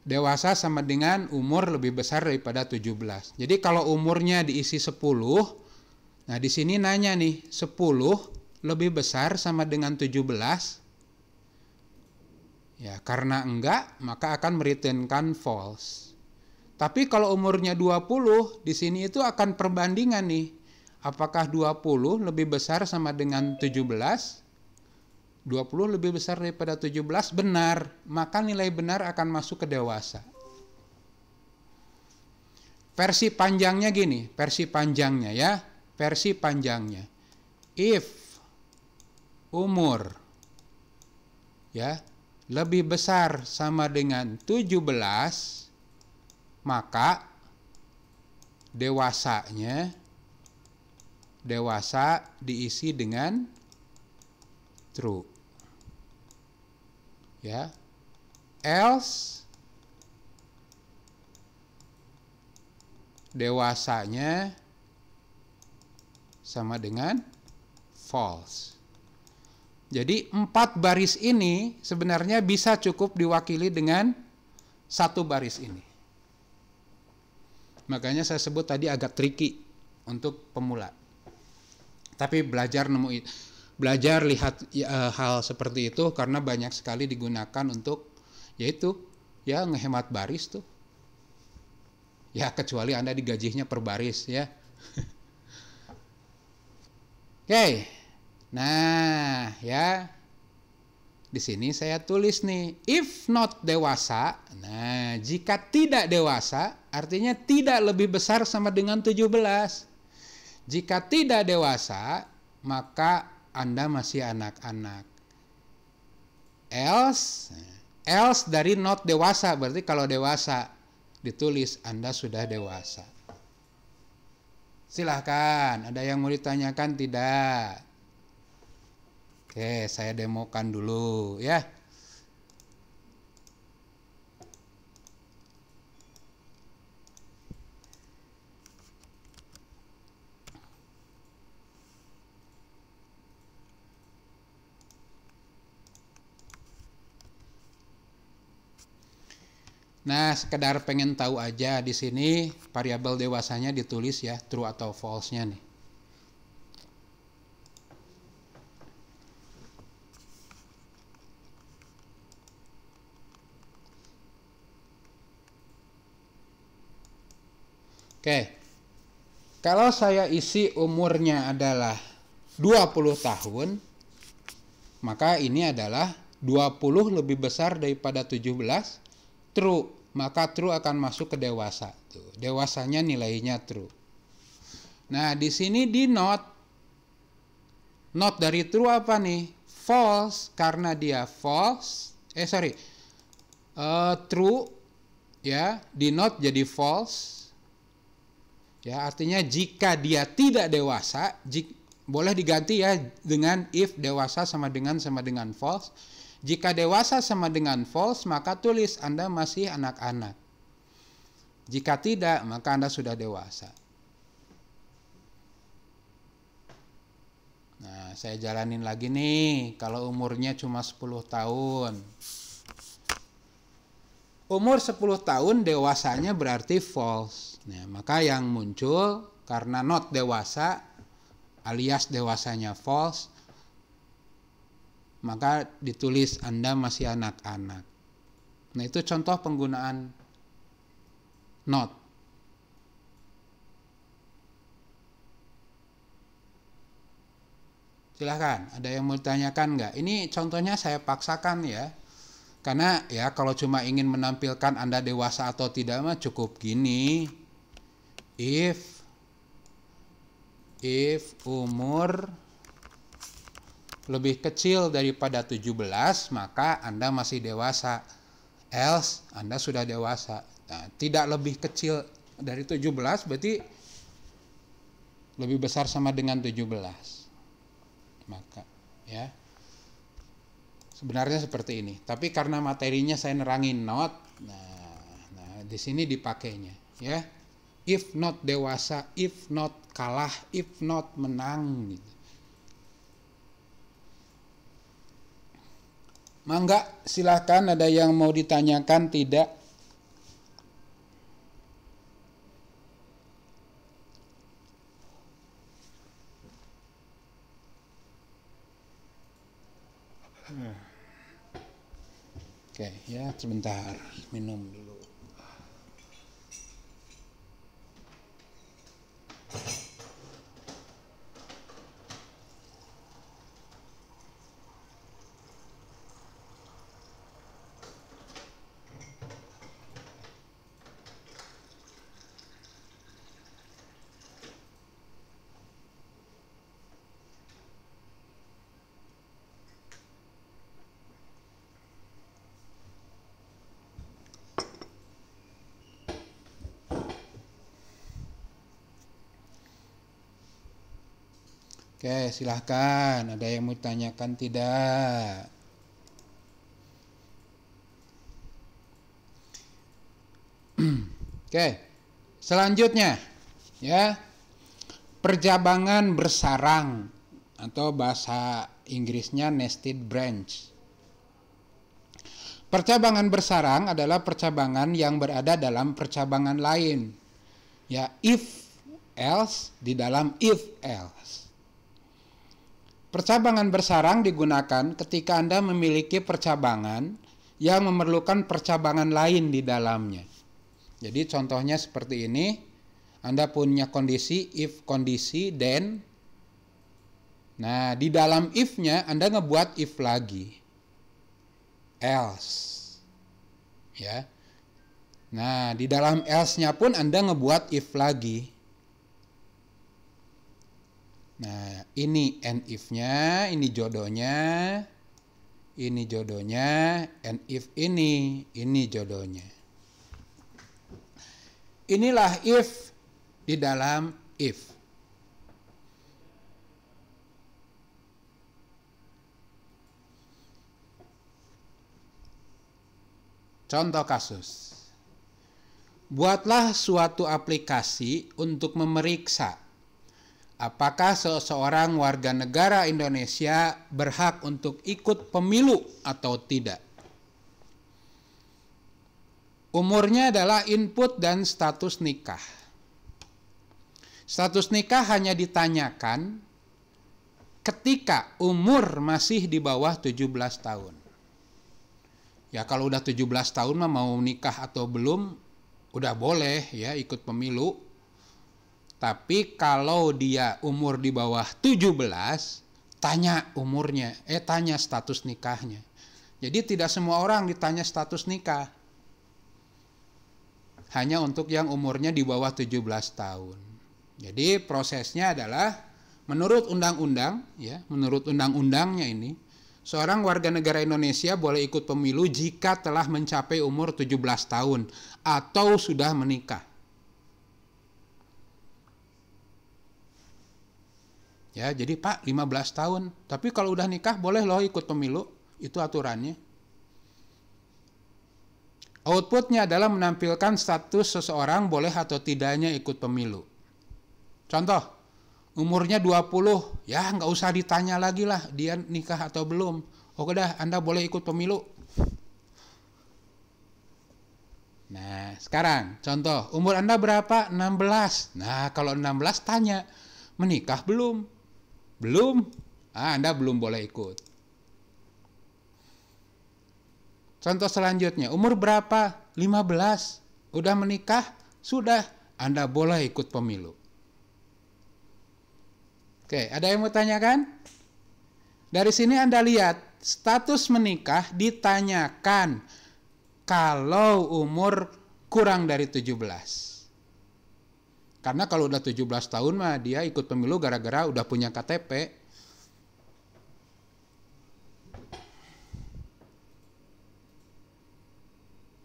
Dewasa sama dengan umur lebih besar daripada 17. Jadi kalau umurnya diisi 10, nah, di sini nanya nih, 10 lebih besar sama dengan 17? Ya, karena enggak, maka akan mereturnkan false. Tapi kalau umurnya 20, di sini itu akan perbandingan nih. Apakah 20 lebih besar sama dengan 17? 20 lebih besar daripada 17? Benar. Maka nilai benar akan masuk ke dewasa. Versi panjangnya gini, versi panjangnya ya. Versi panjangnya, if umur ya lebih besar sama dengan 17, maka dewasa diisi dengan true, ya. Else dewasanya sama dengan false. Jadi 4 baris ini sebenarnya bisa cukup diwakili dengan 1 baris ini. Makanya saya sebut tadi agak tricky untuk pemula. Tapi belajar lihat hal seperti itu karena banyak sekali digunakan untuk yaitu ya ngehemat baris tuh. Ya kecuali Anda digajinya per baris ya. Oke, nah ya di sini saya tulis nih if not dewasa. Nah, jika tidak dewasa artinya tidak lebih besar sama dengan 17. Jika tidak dewasa maka Anda masih anak-anak. Else dari not dewasa berarti kalau dewasa ditulis Anda sudah dewasa. Silahkan, ada yang mau ditanyakan tidak? Oke, saya demokan dulu ya. Nah, sekedar pengen tahu aja di sini variabel dewasanya ditulis ya, true atau false-nya nih. Oke. Kalau saya isi umurnya adalah 20 tahun, maka ini adalah 20 lebih besar daripada 17, true. Maka true akan masuk ke dewasa. Tuh, dewasanya nilainya true. Nah, di sini di not dari true apa nih? False, karena dia false. True ya, di not jadi false. Ya, artinya jika dia tidak dewasa, boleh diganti ya dengan if dewasa sama dengan false. Jika dewasa sama dengan false, maka tulis Anda masih anak-anak. Jika tidak, maka Anda sudah dewasa. Nah, saya jalanin lagi nih. Kalau umurnya cuma 10 tahun. Umur 10 tahun dewasanya berarti false. Nah, maka yang muncul karena not dewasa alias dewasanya false, maka ditulis Anda masih anak-anak. Nah, itu contoh penggunaan not. Silahkan, ada yang mau ditanyakan nggak? Ini contohnya saya paksakan ya. Karena ya kalau cuma ingin menampilkan Anda dewasa atau tidak mah cukup gini. If umur lebih kecil daripada 17, maka Anda masih dewasa. Else, Anda sudah dewasa. Nah, tidak lebih kecil dari 17 berarti lebih besar sama dengan 17. Maka ya. Sebenarnya seperti ini. Tapi karena materinya saya nerangin not, nah di sini dipakainya ya. If not dewasa, if not kalah, if not menang gitu. Mangga, silahkan, ada yang mau ditanyakan tidak? Oke, ya sebentar, minum dulu. Oke, silahkan. Ada yang mau tanyakan tidak? Oke, selanjutnya ya, percabangan bersarang atau bahasa Inggrisnya nested branch. Percabangan bersarang adalah percabangan yang berada dalam percabangan lain. Ya, if else di dalam if else. Percabangan bersarang digunakan ketika Anda memiliki percabangan yang memerlukan percabangan lain di dalamnya. Jadi contohnya seperti ini. Anda punya kondisi if kondisi then. Nah, di dalam if-nya Anda ngebuat if lagi. Else. Ya. Nah, di dalam else-nya pun Anda ngebuat if lagi. Nah, ini and if-nya, ini jodohnya, and if ini jodohnya. Inilah if di dalam if. Contoh kasus. Buatlah suatu aplikasi untuk memeriksa apakah seseorang warga negara Indonesia berhak untuk ikut pemilu atau tidak. Umurnya adalah input dan status nikah. Status nikah hanya ditanyakan ketika umur masih di bawah 17 tahun. Ya kalau udah 17 tahun mah mau nikah atau belum, udah boleh ya ikut pemilu. Tapi kalau dia umur di bawah 17, tanya umurnya, tanya status nikahnya. Jadi tidak semua orang ditanya status nikah. Hanya untuk yang umurnya di bawah 17 tahun. Jadi prosesnya adalah menurut undang-undang, ya, menurut undang-undangnya ini, seorang warga negara Indonesia boleh ikut pemilu jika telah mencapai umur 17 tahun atau sudah menikah. Ya, jadi Pak 15 tahun, tapi kalau udah nikah boleh loh ikut pemilu, itu aturannya. Outputnya adalah menampilkan status seseorang boleh atau tidaknya ikut pemilu. Contoh, umurnya 20, ya nggak usah ditanya lagi lah dia nikah atau belum. Oke dah, Anda boleh ikut pemilu. Nah, sekarang contoh, umur Anda berapa? 16. Nah, kalau 16 tanya, menikah belum? Belum? Anda belum boleh ikut. Contoh selanjutnya, umur berapa? 15. Udah menikah? Sudah. Anda boleh ikut pemilu. Oke, ada yang mau tanyakan? Dari sini Anda lihat, status menikah ditanyakan kalau umur kurang dari 17. Karena kalau udah 17 tahun mah dia ikut pemilu gara-gara udah punya KTP.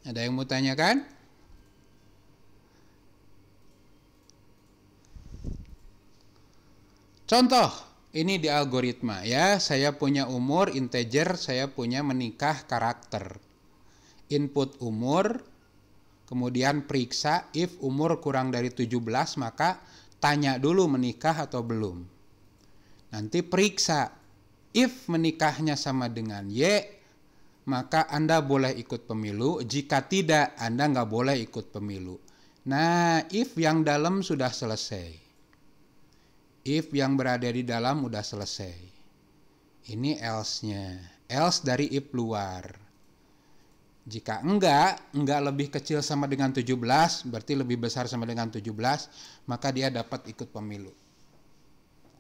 Ada yang mau tanyakan? Contoh, ini di algoritma ya, saya punya umur integer, saya punya menikah karakter. Input umur, kemudian periksa if umur kurang dari 17 maka tanya dulu menikah atau belum. Nanti periksa if menikahnya sama dengan Y, maka Anda boleh ikut pemilu. Jika tidak, Anda nggak boleh ikut pemilu. Nah, if yang dalam sudah selesai. If yang berada di dalam udah selesai. Ini else-nya. Else dari if luar. Jika enggak lebih kecil sama dengan 17, berarti lebih besar sama dengan 17, maka dia dapat ikut pemilu.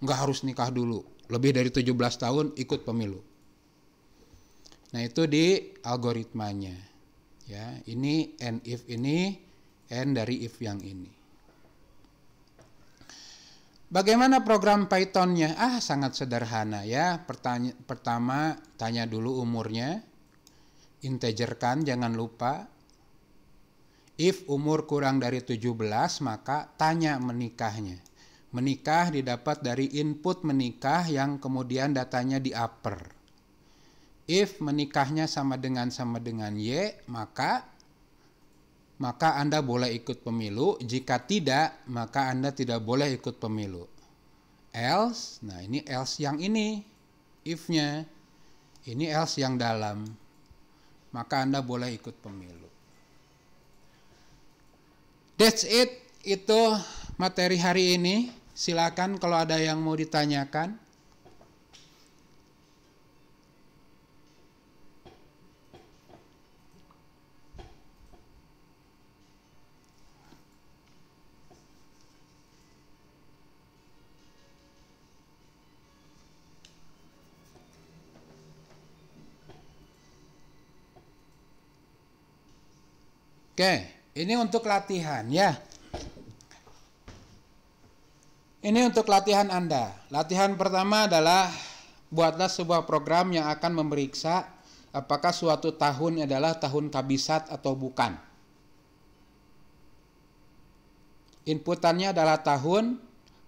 Enggak harus nikah dulu. Lebih dari 17 tahun ikut pemilu. Nah, itu di algoritmanya. Ya, ini and if ini, and dari if yang ini. Bagaimana program Python-nya? Sangat sederhana ya. Pertama, tanya dulu umurnya. Integerkan, jangan lupa. If umur kurang dari 17, maka tanya menikahnya. Menikah didapat dari input menikah yang kemudian datanya di upper. If menikahnya sama dengan Y, maka Anda boleh ikut pemilu. Jika tidak, maka Anda tidak boleh ikut pemilu. Else, nah ini else yang ini, if-nya. Ini else yang dalam. Maka Anda boleh ikut pemilu. That's it, itu materi hari ini. Silakan kalau ada yang mau ditanyakan. Oke, ini untuk latihan ya. Ini untuk latihan Anda. Latihan pertama adalah buatlah sebuah program yang akan memeriksa apakah suatu tahun adalah tahun kabisat atau bukan. Inputannya adalah tahun,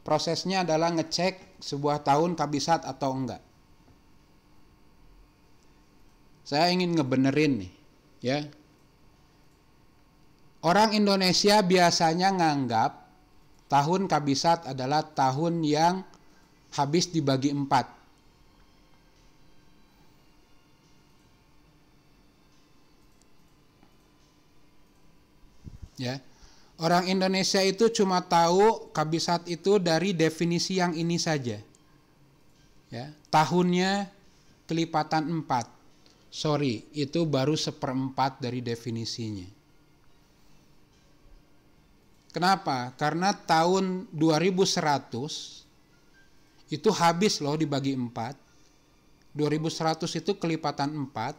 prosesnya adalah ngecek sebuah tahun kabisat atau enggak. Saya ingin ngebenerin nih, ya. Orang Indonesia biasanya nganggap tahun kabisat adalah tahun yang habis dibagi 4. Ya. Orang Indonesia itu cuma tahu kabisat itu dari definisi yang ini saja. Ya, tahunnya kelipatan 4. Sorry, itu baru 1/4 dari definisinya. Kenapa? Karena tahun 2100 itu habis loh dibagi 4. 2100 itu kelipatan 4.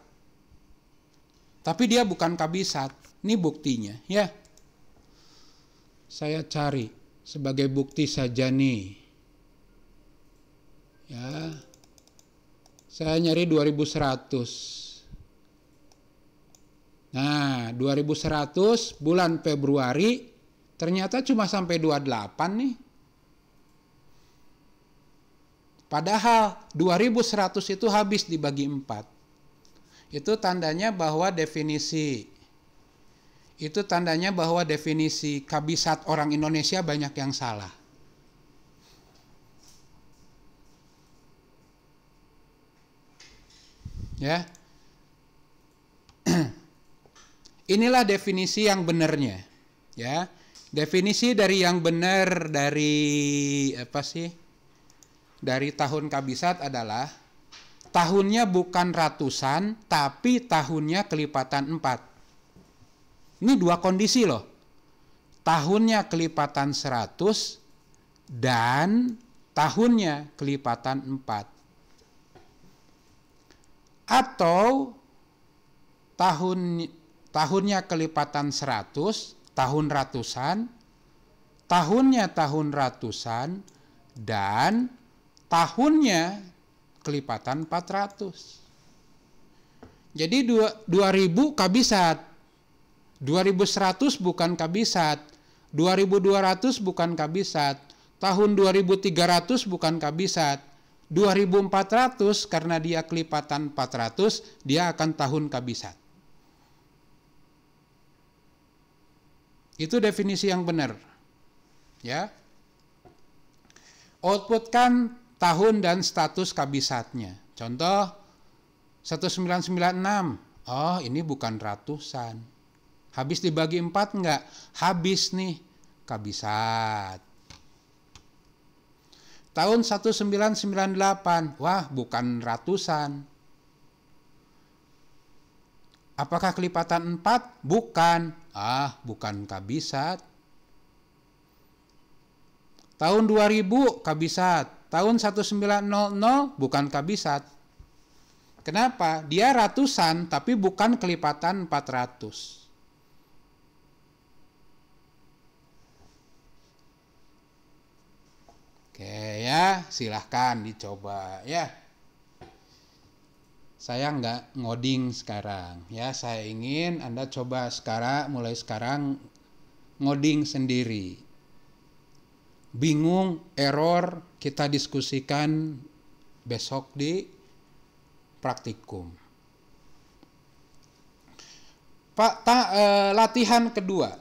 Tapi dia bukan kabisat. Ini buktinya, ya. Saya cari sebagai bukti saja nih. Ya. Saya nyari 2100. Nah, 2100 bulan Februari ternyata cuma sampai 28 nih. Padahal 2100 itu habis dibagi 4. Itu tandanya bahwa definisi kabisat orang Indonesia banyak yang salah. Ya. Inilah definisi yang benarnya, ya. Definisi dari yang benar dari Dari tahun kabisat adalah tahunnya bukan ratusan, tapi tahunnya kelipatan 4. Ini dua kondisi loh. Tahunnya kelipatan 100 dan tahunnya kelipatan 4. Atau tahunnya kelipatan 100, tahun ratusan, tahunnya tahun ratusan, dan tahunnya kelipatan 400. Jadi 2000 kabisat, 2100 bukan kabisat, 2200 bukan kabisat, tahun 2300 bukan kabisat, 2400 karena dia kelipatan 400, dia akan tahun kabisat. Itu definisi yang benar. Ya. Outputkan tahun dan status kabisatnya. Contoh 1996. Oh, ini bukan ratusan. Habis dibagi 4 enggak? Habis nih kabisat. Tahun 1998. Wah, bukan ratusan. Apakah kelipatan 4? Bukan. Ah, bukan kabisat. Tahun 2000 kabisat. Tahun 1900 bukan kabisat. Kenapa? Dia ratusan tapi bukan kelipatan 400. Oke ya, silahkan dicoba ya. Saya nggak ngoding sekarang ya. Saya ingin Anda coba mulai sekarang ngoding sendiri. Bingung, error, kita diskusikan besok di praktikum. Latihan kedua,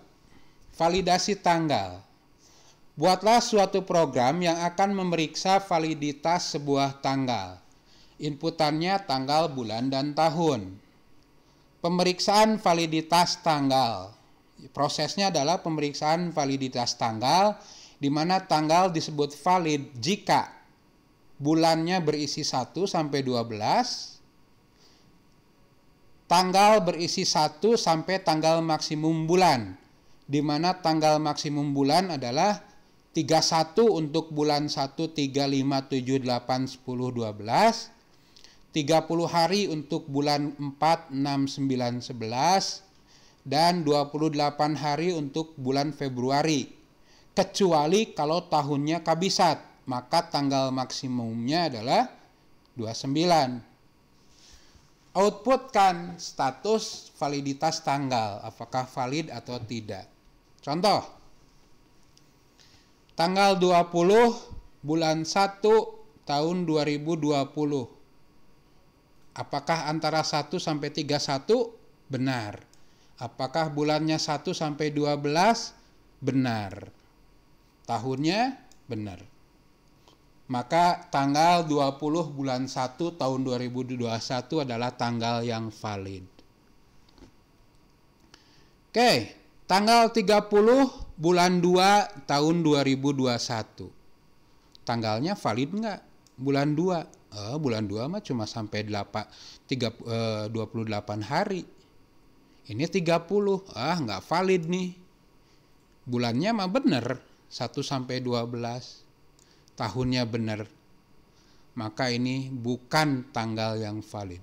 validasi tanggal. Buatlah suatu program yang akan memeriksa validitas sebuah tanggal. Inputannya tanggal, bulan, dan tahun. Pemeriksaan validitas tanggal. Prosesnya adalah pemeriksaan validitas tanggal, di mana tanggal disebut valid jika bulannya berisi 1 sampai 12, tanggal berisi 1 sampai tanggal maksimum bulan, di mana tanggal maksimum bulan adalah 31 untuk bulan 1, 3, 5, 7, 8, 10, 12, 30 hari untuk bulan 4, 6, 9, 11, dan 28 hari untuk bulan Februari. Kecuali kalau tahunnya kabisat, maka tanggal maksimumnya adalah 29. Outputkan status validitas tanggal, apakah valid atau tidak. Contoh, tanggal 20 bulan 1 tahun 2020. Apakah antara 1 sampai 31? Benar. Apakah bulannya 1 sampai 12? Benar. Tahunnya? Benar. Maka tanggal 20 bulan 1 tahun 2021 adalah tanggal yang valid. Oke, tanggal 30 bulan 2 tahun 2021. Tanggalnya valid nggak? Bulan 2. Bulan 2 mah cuma sampai 28 hari. Ini 30. Nggak valid nih. Bulannya mah bener 1 sampai 12. Tahunnya bener. Maka ini bukan tanggal yang valid.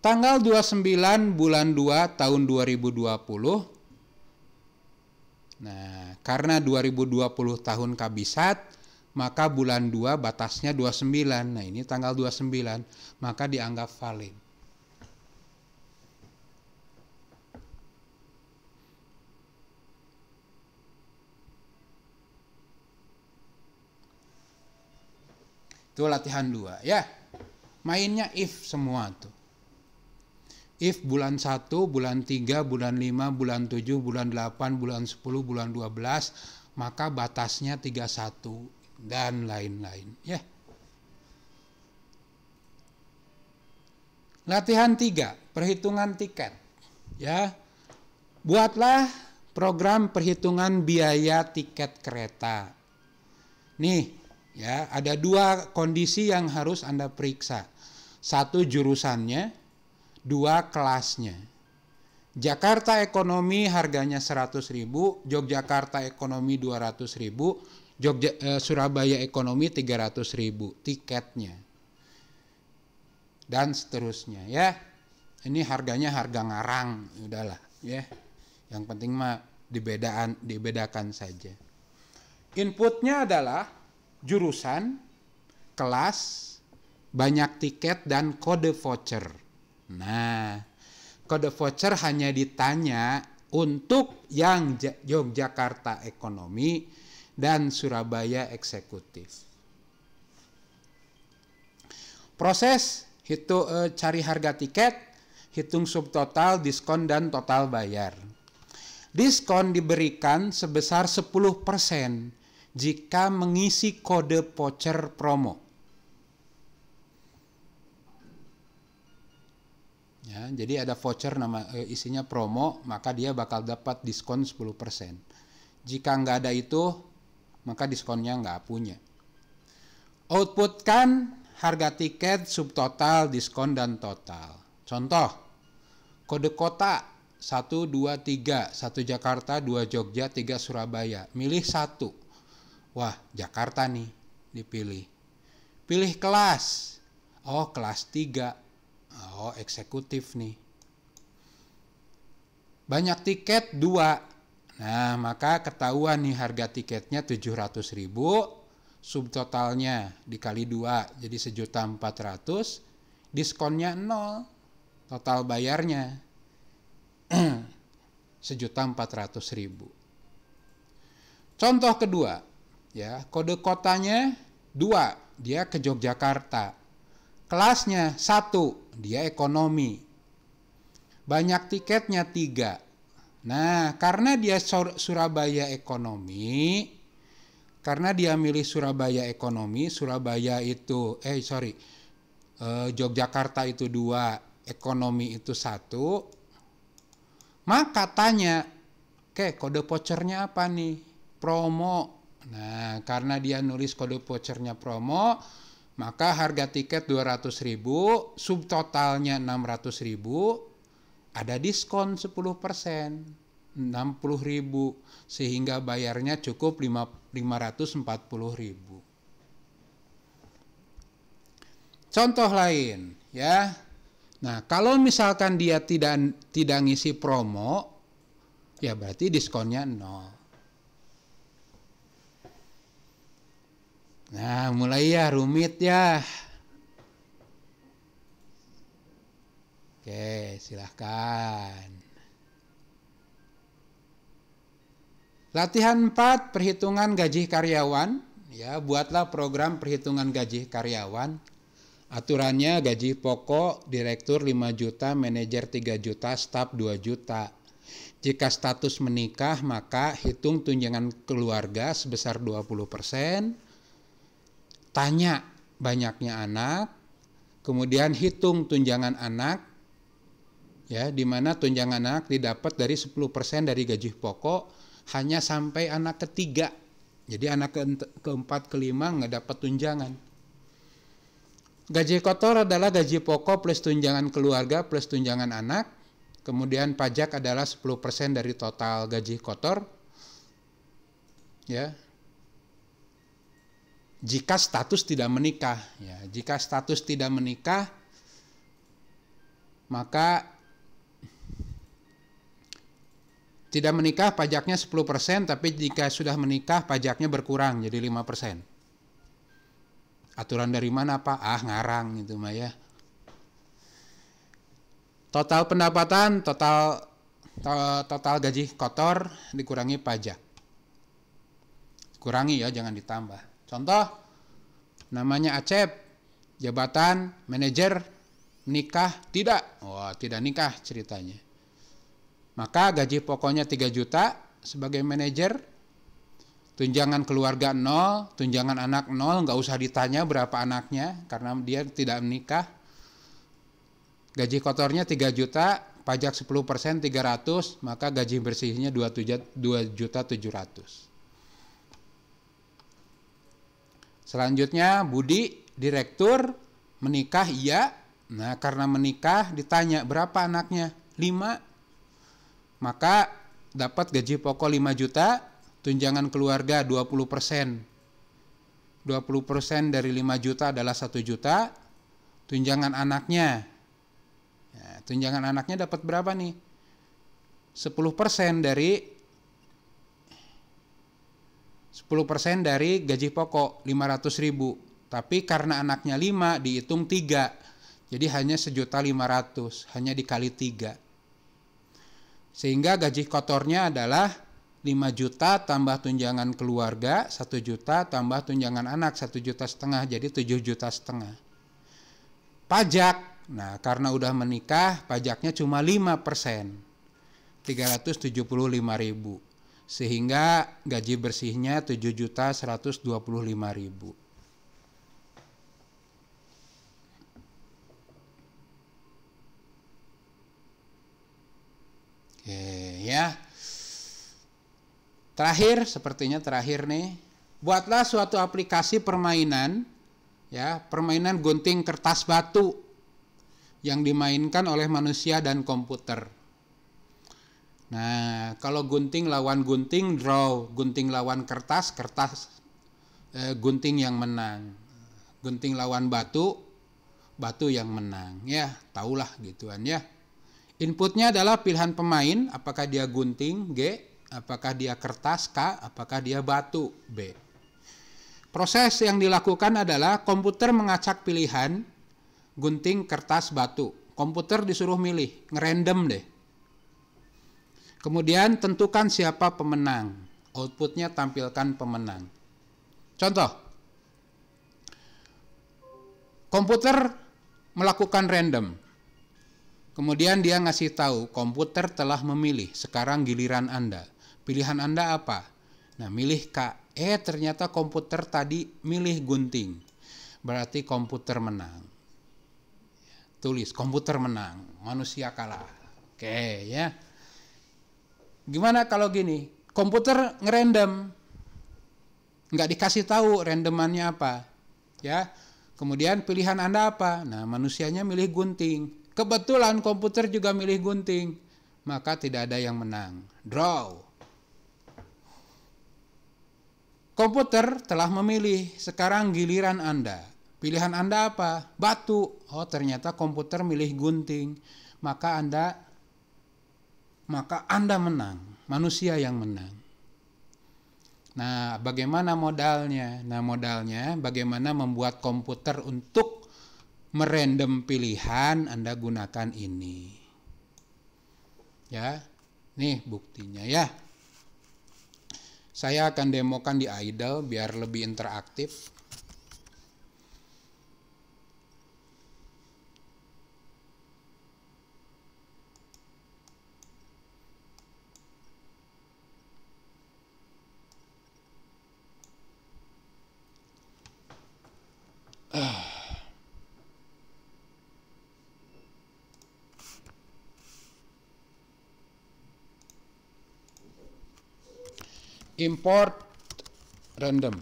Tanggal 29 bulan 2 tahun 2020. Nah, karena 2020 tahun kabisat, maka bulan 2 batasnya 29. Nah, ini tanggal 29, maka dianggap valid. Itu latihan 2 ya. Mainnya if semua tuh. If bulan 1, bulan 3, bulan 5, bulan 7, bulan 8, bulan 10, bulan 12, maka batasnya 31 dan lain-lain ya. Latihan 3, perhitungan tiket ya. Buatlah program perhitungan biaya tiket kereta. Nih ya, ada 2 kondisi yang harus Anda periksa. 1 jurusannya, 2 kelasnya. Jakarta Ekonomi harganya 100.000, Yogyakarta Ekonomi 200.000, Surabaya Ekonomi 300.000 tiketnya. Dan seterusnya ya. Ini harganya harga ngarang, udahlah ya. Yang penting mah dibedakan saja. Inputnya adalah jurusan, kelas, banyak tiket, dan kode voucher. Nah, kode voucher hanya ditanya untuk yang Yogyakarta Ekonomi dan Surabaya Eksekutif. Proses cari harga tiket, hitung subtotal, diskon, dan total bayar. Diskon diberikan sebesar 10% jika mengisi kode voucher promo. Ya, jadi ada voucher isinya promo, maka dia bakal dapat diskon 10%. Jika nggak ada itu, maka diskonnya nggak punya. Outputkan harga tiket, subtotal, diskon, dan total. Contoh, kode kota 1, 2, 3, 1 Jakarta, 2 Jogja, 3 Surabaya. Milih 1. Wah, Jakarta nih dipilih. Pilih kelas. Oh, kelas 3. Oh, eksekutif nih. Banyak tiket 2. Nah, maka ketahuan nih harga tiketnya 700.000, subtotalnya dikali 2 jadi 1.400.000, diskonnya 0, total bayarnya 1.400.000. Contoh kedua, ya, kode kotanya 2, dia ke Yogyakarta. Kelasnya 1, dia ekonomi. Banyak tiketnya 3. Nah, karena dia Surabaya Ekonomi, karena dia milih Surabaya Ekonomi, Yogyakarta itu 2, ekonomi itu 1, maka tanya, kode vouchernya apa nih? Promo. Nah, karena dia nulis kode vouchernya promo, maka harga tiket 200.000, subtotalnya 600.000, ada diskon 10%, 60.000, sehingga bayarnya cukup 540.000. Contoh lain, ya. Nah, kalau misalkan dia tidak ngisi promo, ya berarti diskonnya 0. Nah, mulai ya rumit ya. Oke, silahkan. Latihan 4, perhitungan gaji karyawan. Ya, buatlah program perhitungan gaji karyawan. Aturannya gaji pokok direktur 5 juta, manajer 3 juta, staf 2 juta. Jika status menikah, maka hitung tunjangan keluarga sebesar 20%. Tanya banyaknya anak, kemudian hitung tunjangan anak, ya, di mana tunjangan anak didapat dari 10% dari gaji pokok hanya sampai anak ketiga. Jadi anak keempat, kelima nggak dapat tunjangan. Gaji kotor adalah gaji pokok plus tunjangan keluarga plus tunjangan anak. Kemudian pajak adalah 10% dari total gaji kotor. Ya. Jika status tidak menikah, ya, jika status tidak menikah, maka tidak menikah pajaknya 10%, tapi jika sudah menikah pajaknya berkurang jadi 5%. Aturan dari mana, Pak? Ngarang itu mah ya. Total pendapatan, total gaji kotor dikurangi pajak. Kurangi ya, jangan ditambah. Contoh, namanya Acep, jabatan manajer, nikah tidak. Tidak nikah ceritanya. Maka gaji pokoknya 3 juta sebagai manajer, tunjangan keluarga 0, tunjangan anak 0, nggak usah ditanya berapa anaknya karena dia tidak menikah. Gaji kotornya 3 juta, pajak 10% 300, maka gaji bersihnya 2.700.000. Selanjutnya Budi, direktur, menikah iya. Nah, karena menikah ditanya berapa anaknya? 5. Maka dapat gaji pokok 5 juta, tunjangan keluarga 20%. 20% dari 5 juta adalah 1 juta. Tunjangan anaknya. Ya, tunjangan anaknya dapat berapa nih? 10% dari gaji pokok 500.000. Tapi karena anaknya 5 dihitung 3. Jadi hanya 1.500.000, hanya dikali 3. Sehingga gaji kotornya adalah 5 juta tambah tunjangan keluarga 1 juta tambah tunjangan anak 1,5 juta, jadi 7,5 juta. Pajak, nah karena udah menikah pajaknya cuma 5%, 375.000, sehingga gaji bersihnya 7.125.000. Oke ya. Sepertinya terakhir nih. Buatlah suatu aplikasi permainan, ya, permainan gunting kertas batu yang dimainkan oleh manusia dan komputer. Nah, kalau gunting lawan gunting, draw. Gunting lawan kertas, gunting yang menang. Gunting lawan batu, batu yang menang. Ya, tahulah gituan ya. Inputnya adalah pilihan pemain, apakah dia gunting, G, apakah dia kertas, K, apakah dia batu, B. Proses yang dilakukan adalah komputer mengacak pilihan gunting, kertas, batu. Komputer disuruh milih, ngerandom deh. Kemudian tentukan siapa pemenang. Outputnya tampilkan pemenang. Contoh, komputer melakukan random. Kemudian dia ngasih tahu, komputer telah memilih, sekarang giliran Anda. Pilihan Anda apa? Nah, milih K. Ternyata komputer tadi milih gunting. Berarti komputer menang. Tulis, komputer menang, manusia kalah. Oke, ya. Gimana kalau gini? Komputer ngerandom. Nggak dikasih tahu randomannya apa. Ya. Kemudian pilihan Anda apa? Nah, manusianya milih gunting. Kebetulan komputer juga milih gunting, maka tidak ada yang menang. Draw. Komputer telah memilih, sekarang giliran Anda. Pilihan Anda apa? Batu. Ternyata komputer milih gunting, maka Anda menang, manusia yang menang. Nah, bagaimana modalnya? Nah, modalnya bagaimana membuat komputer untuk merandom pilihan, Anda gunakan ini. Ya, nih buktinya ya. Saya akan demokan di Idle biar lebih interaktif. import random.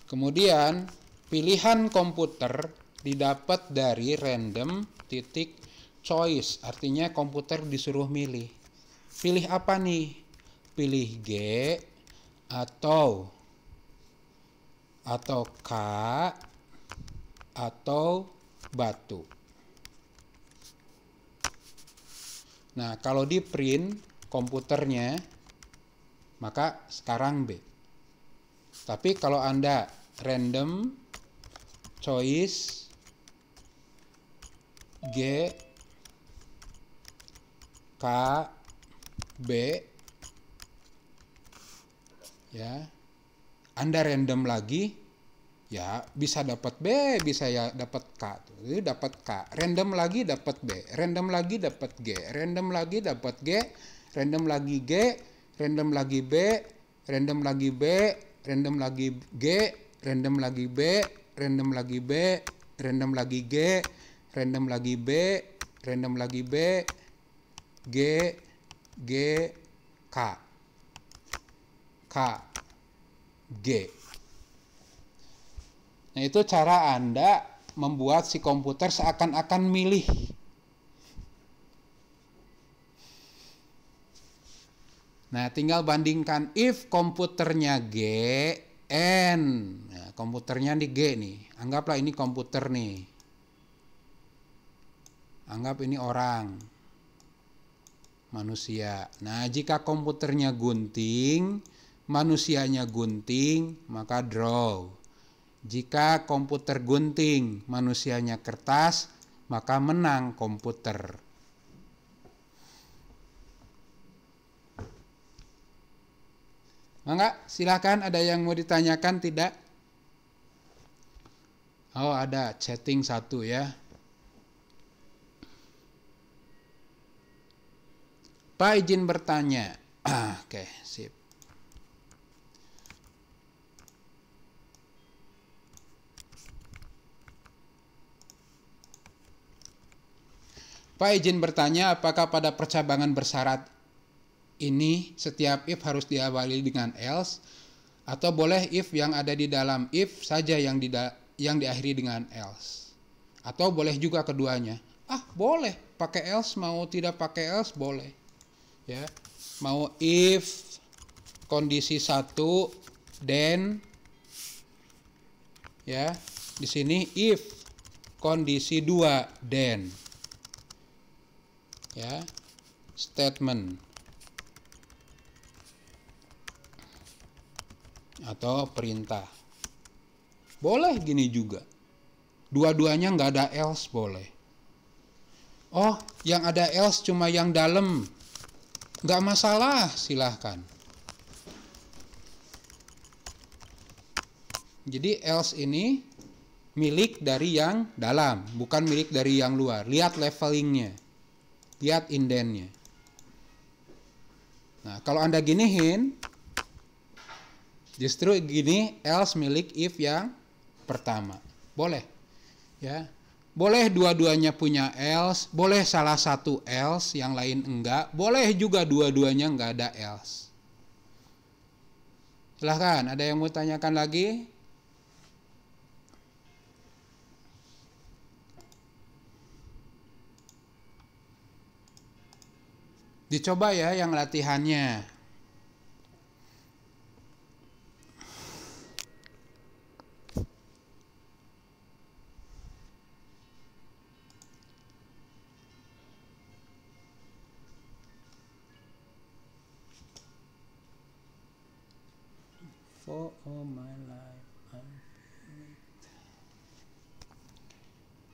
Kemudian pilihan komputer didapat dari random titik choice, artinya komputer disuruh milih. Pilih apa nih? Pilih G atau K atau batu. Nah, kalau di print komputernya, maka sekarang B. Tapi kalau Anda random choice G K B, ya, Anda random lagi, ya bisa dapat B, bisa ya dapat K. Jadi dapat K, random lagi dapat B, random lagi dapat G, random lagi dapat G, random lagi G, random lagi B, random lagi B, random lagi G, random lagi B, random lagi B, random lagi G, random lagi B, random lagi B, G, G, K, K, G. Nah, itu cara Anda membuat si komputer seakan-akan milih. Nah, tinggal bandingkan if komputernya G, N. Nah, komputernya di G nih. Anggaplah ini komputer nih. Anggap ini orang. Manusia. Nah, jika komputernya gunting, manusianya gunting, maka draw. Jika komputer gunting, manusianya kertas, maka menang komputer. Mangga, silakan, ada yang mau ditanyakan tidak? Oh, ada chatting satu ya. Pak izin bertanya. Oke, sip. Pak izin bertanya, apakah pada percabangan bersyarat ini setiap if harus diawali dengan else, atau boleh if yang ada di dalam if saja yang diakhiri dengan else, atau boleh juga keduanya? Boleh pakai else, mau tidak pakai else boleh. Ya, mau if kondisi 1 then, ya, di sini if kondisi 2 then. Ya, statement atau perintah. Boleh gini juga. Dua-duanya nggak ada else boleh. Oh, yang ada else cuma yang dalam. Nggak masalah, silahkan. Jadi else ini milik dari yang dalam, bukan milik dari yang luar. Lihat levelingnya. Lihat indentnya. Nah, kalau Anda giniin, justru gini else milik if yang pertama. Boleh. Ya. Boleh dua-duanya punya else, boleh salah satu else, yang lain enggak, boleh juga dua-duanya enggak ada else. Silahkan, ada yang mau tanyakan lagi? Dicoba ya yang latihannya. For all my life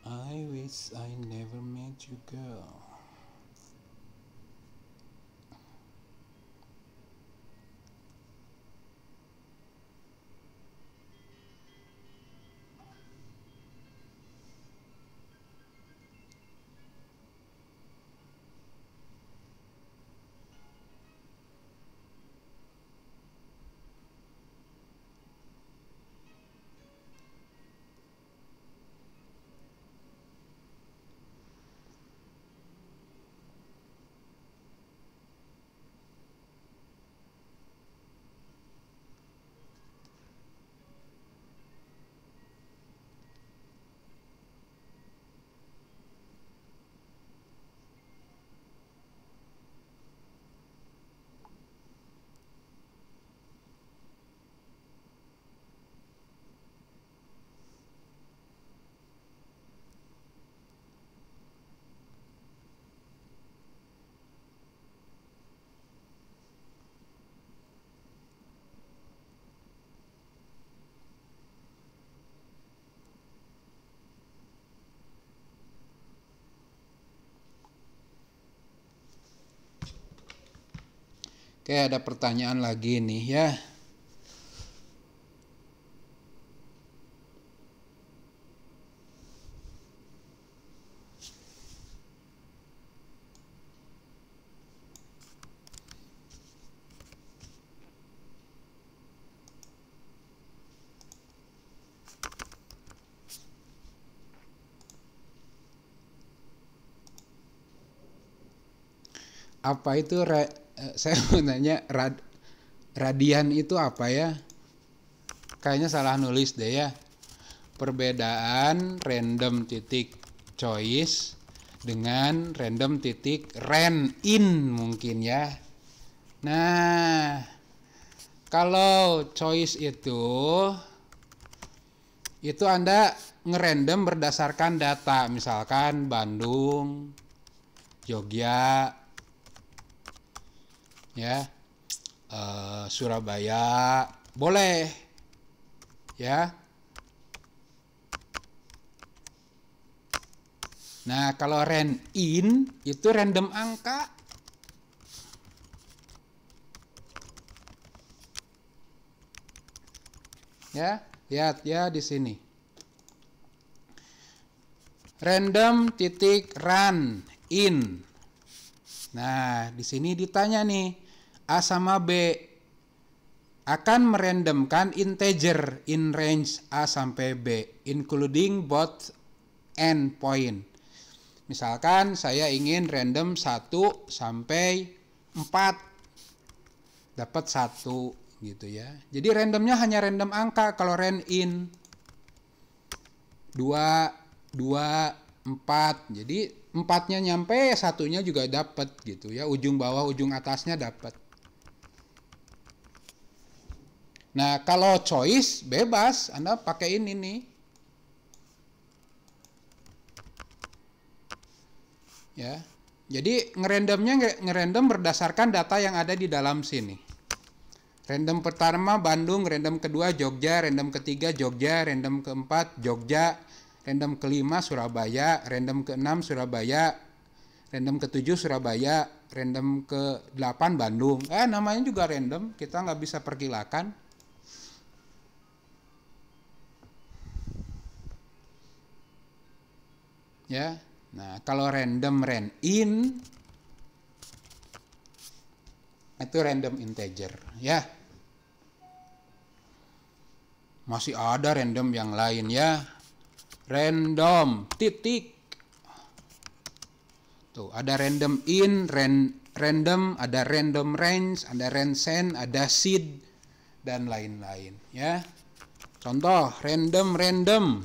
I wish I never met you, girl. Oke, ada pertanyaan lagi nih ya. Apa itu saya mau nanya radian itu apa ya? Kayaknya salah nulis deh ya. Perbedaan random titik choice dengan random titik ran in mungkin ya. Nah, kalau choice itu Anda ngerandom berdasarkan data, misalkan Bandung, Jogja, ya, Surabaya, boleh, ya. Nah, kalau ran in itu random angka. Ya, lihat ya di sini. Random titik run in. Nah, di sini ditanya nih, A sama B akan merandomkan integer in range A sampai B, including both endpoint. Misalkan saya ingin random 1 sampai 4, dapat 1 gitu ya. Jadi randomnya hanya random angka kalau ran in 2, 4. Jadi 4-nya nyampe, 1-nya juga dapat gitu ya. Ujung bawah, ujung atasnya dapat. Nah, kalau choice bebas, Anda pakai ini nih. Ya. Jadi ngerandom berdasarkan data yang ada di dalam sini. Random pertama Bandung, random kedua Jogja, random ketiga Jogja, random keempat Jogja, random kelima Surabaya, random keenam Surabaya, random ketujuh Surabaya, random ke-8 Bandung. Namanya juga random, kita nggak bisa perkirakan. Ya, nah kalau random ran in itu random integer, ya. Masih ada random yang lain ya. Random titik. Tuh, ada random in, random, ada random range, ada range, ada seed dan lain-lain ya. Contoh random.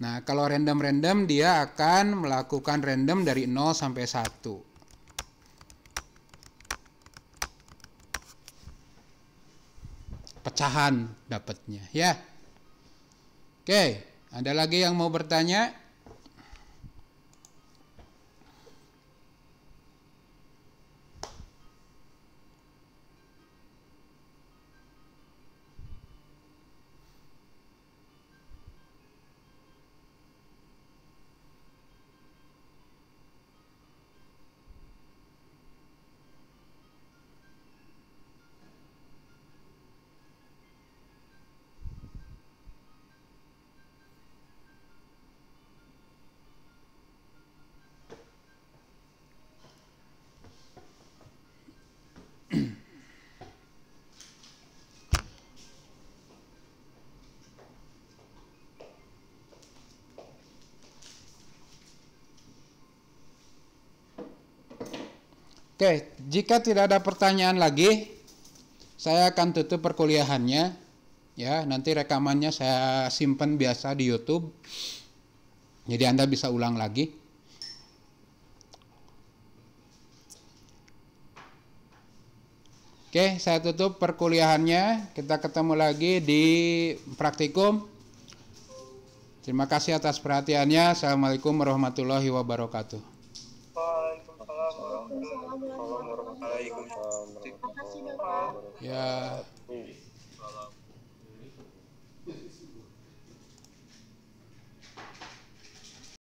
Nah, kalau random dia akan melakukan random dari 0 sampai 1. Pecahan dapatnya ya. Oke, ada lagi yang mau bertanya? Oke, jika tidak ada pertanyaan lagi, saya akan tutup perkuliahannya. Ya, nanti rekamannya saya simpan biasa di YouTube. Jadi Anda bisa ulang lagi. Oke, saya tutup perkuliahannya. Kita ketemu lagi di praktikum. Terima kasih atas perhatiannya. Assalamualaikum warahmatullahi wabarakatuh. Waalaikumsalam warahmatullahi wabarakatuh. Ya.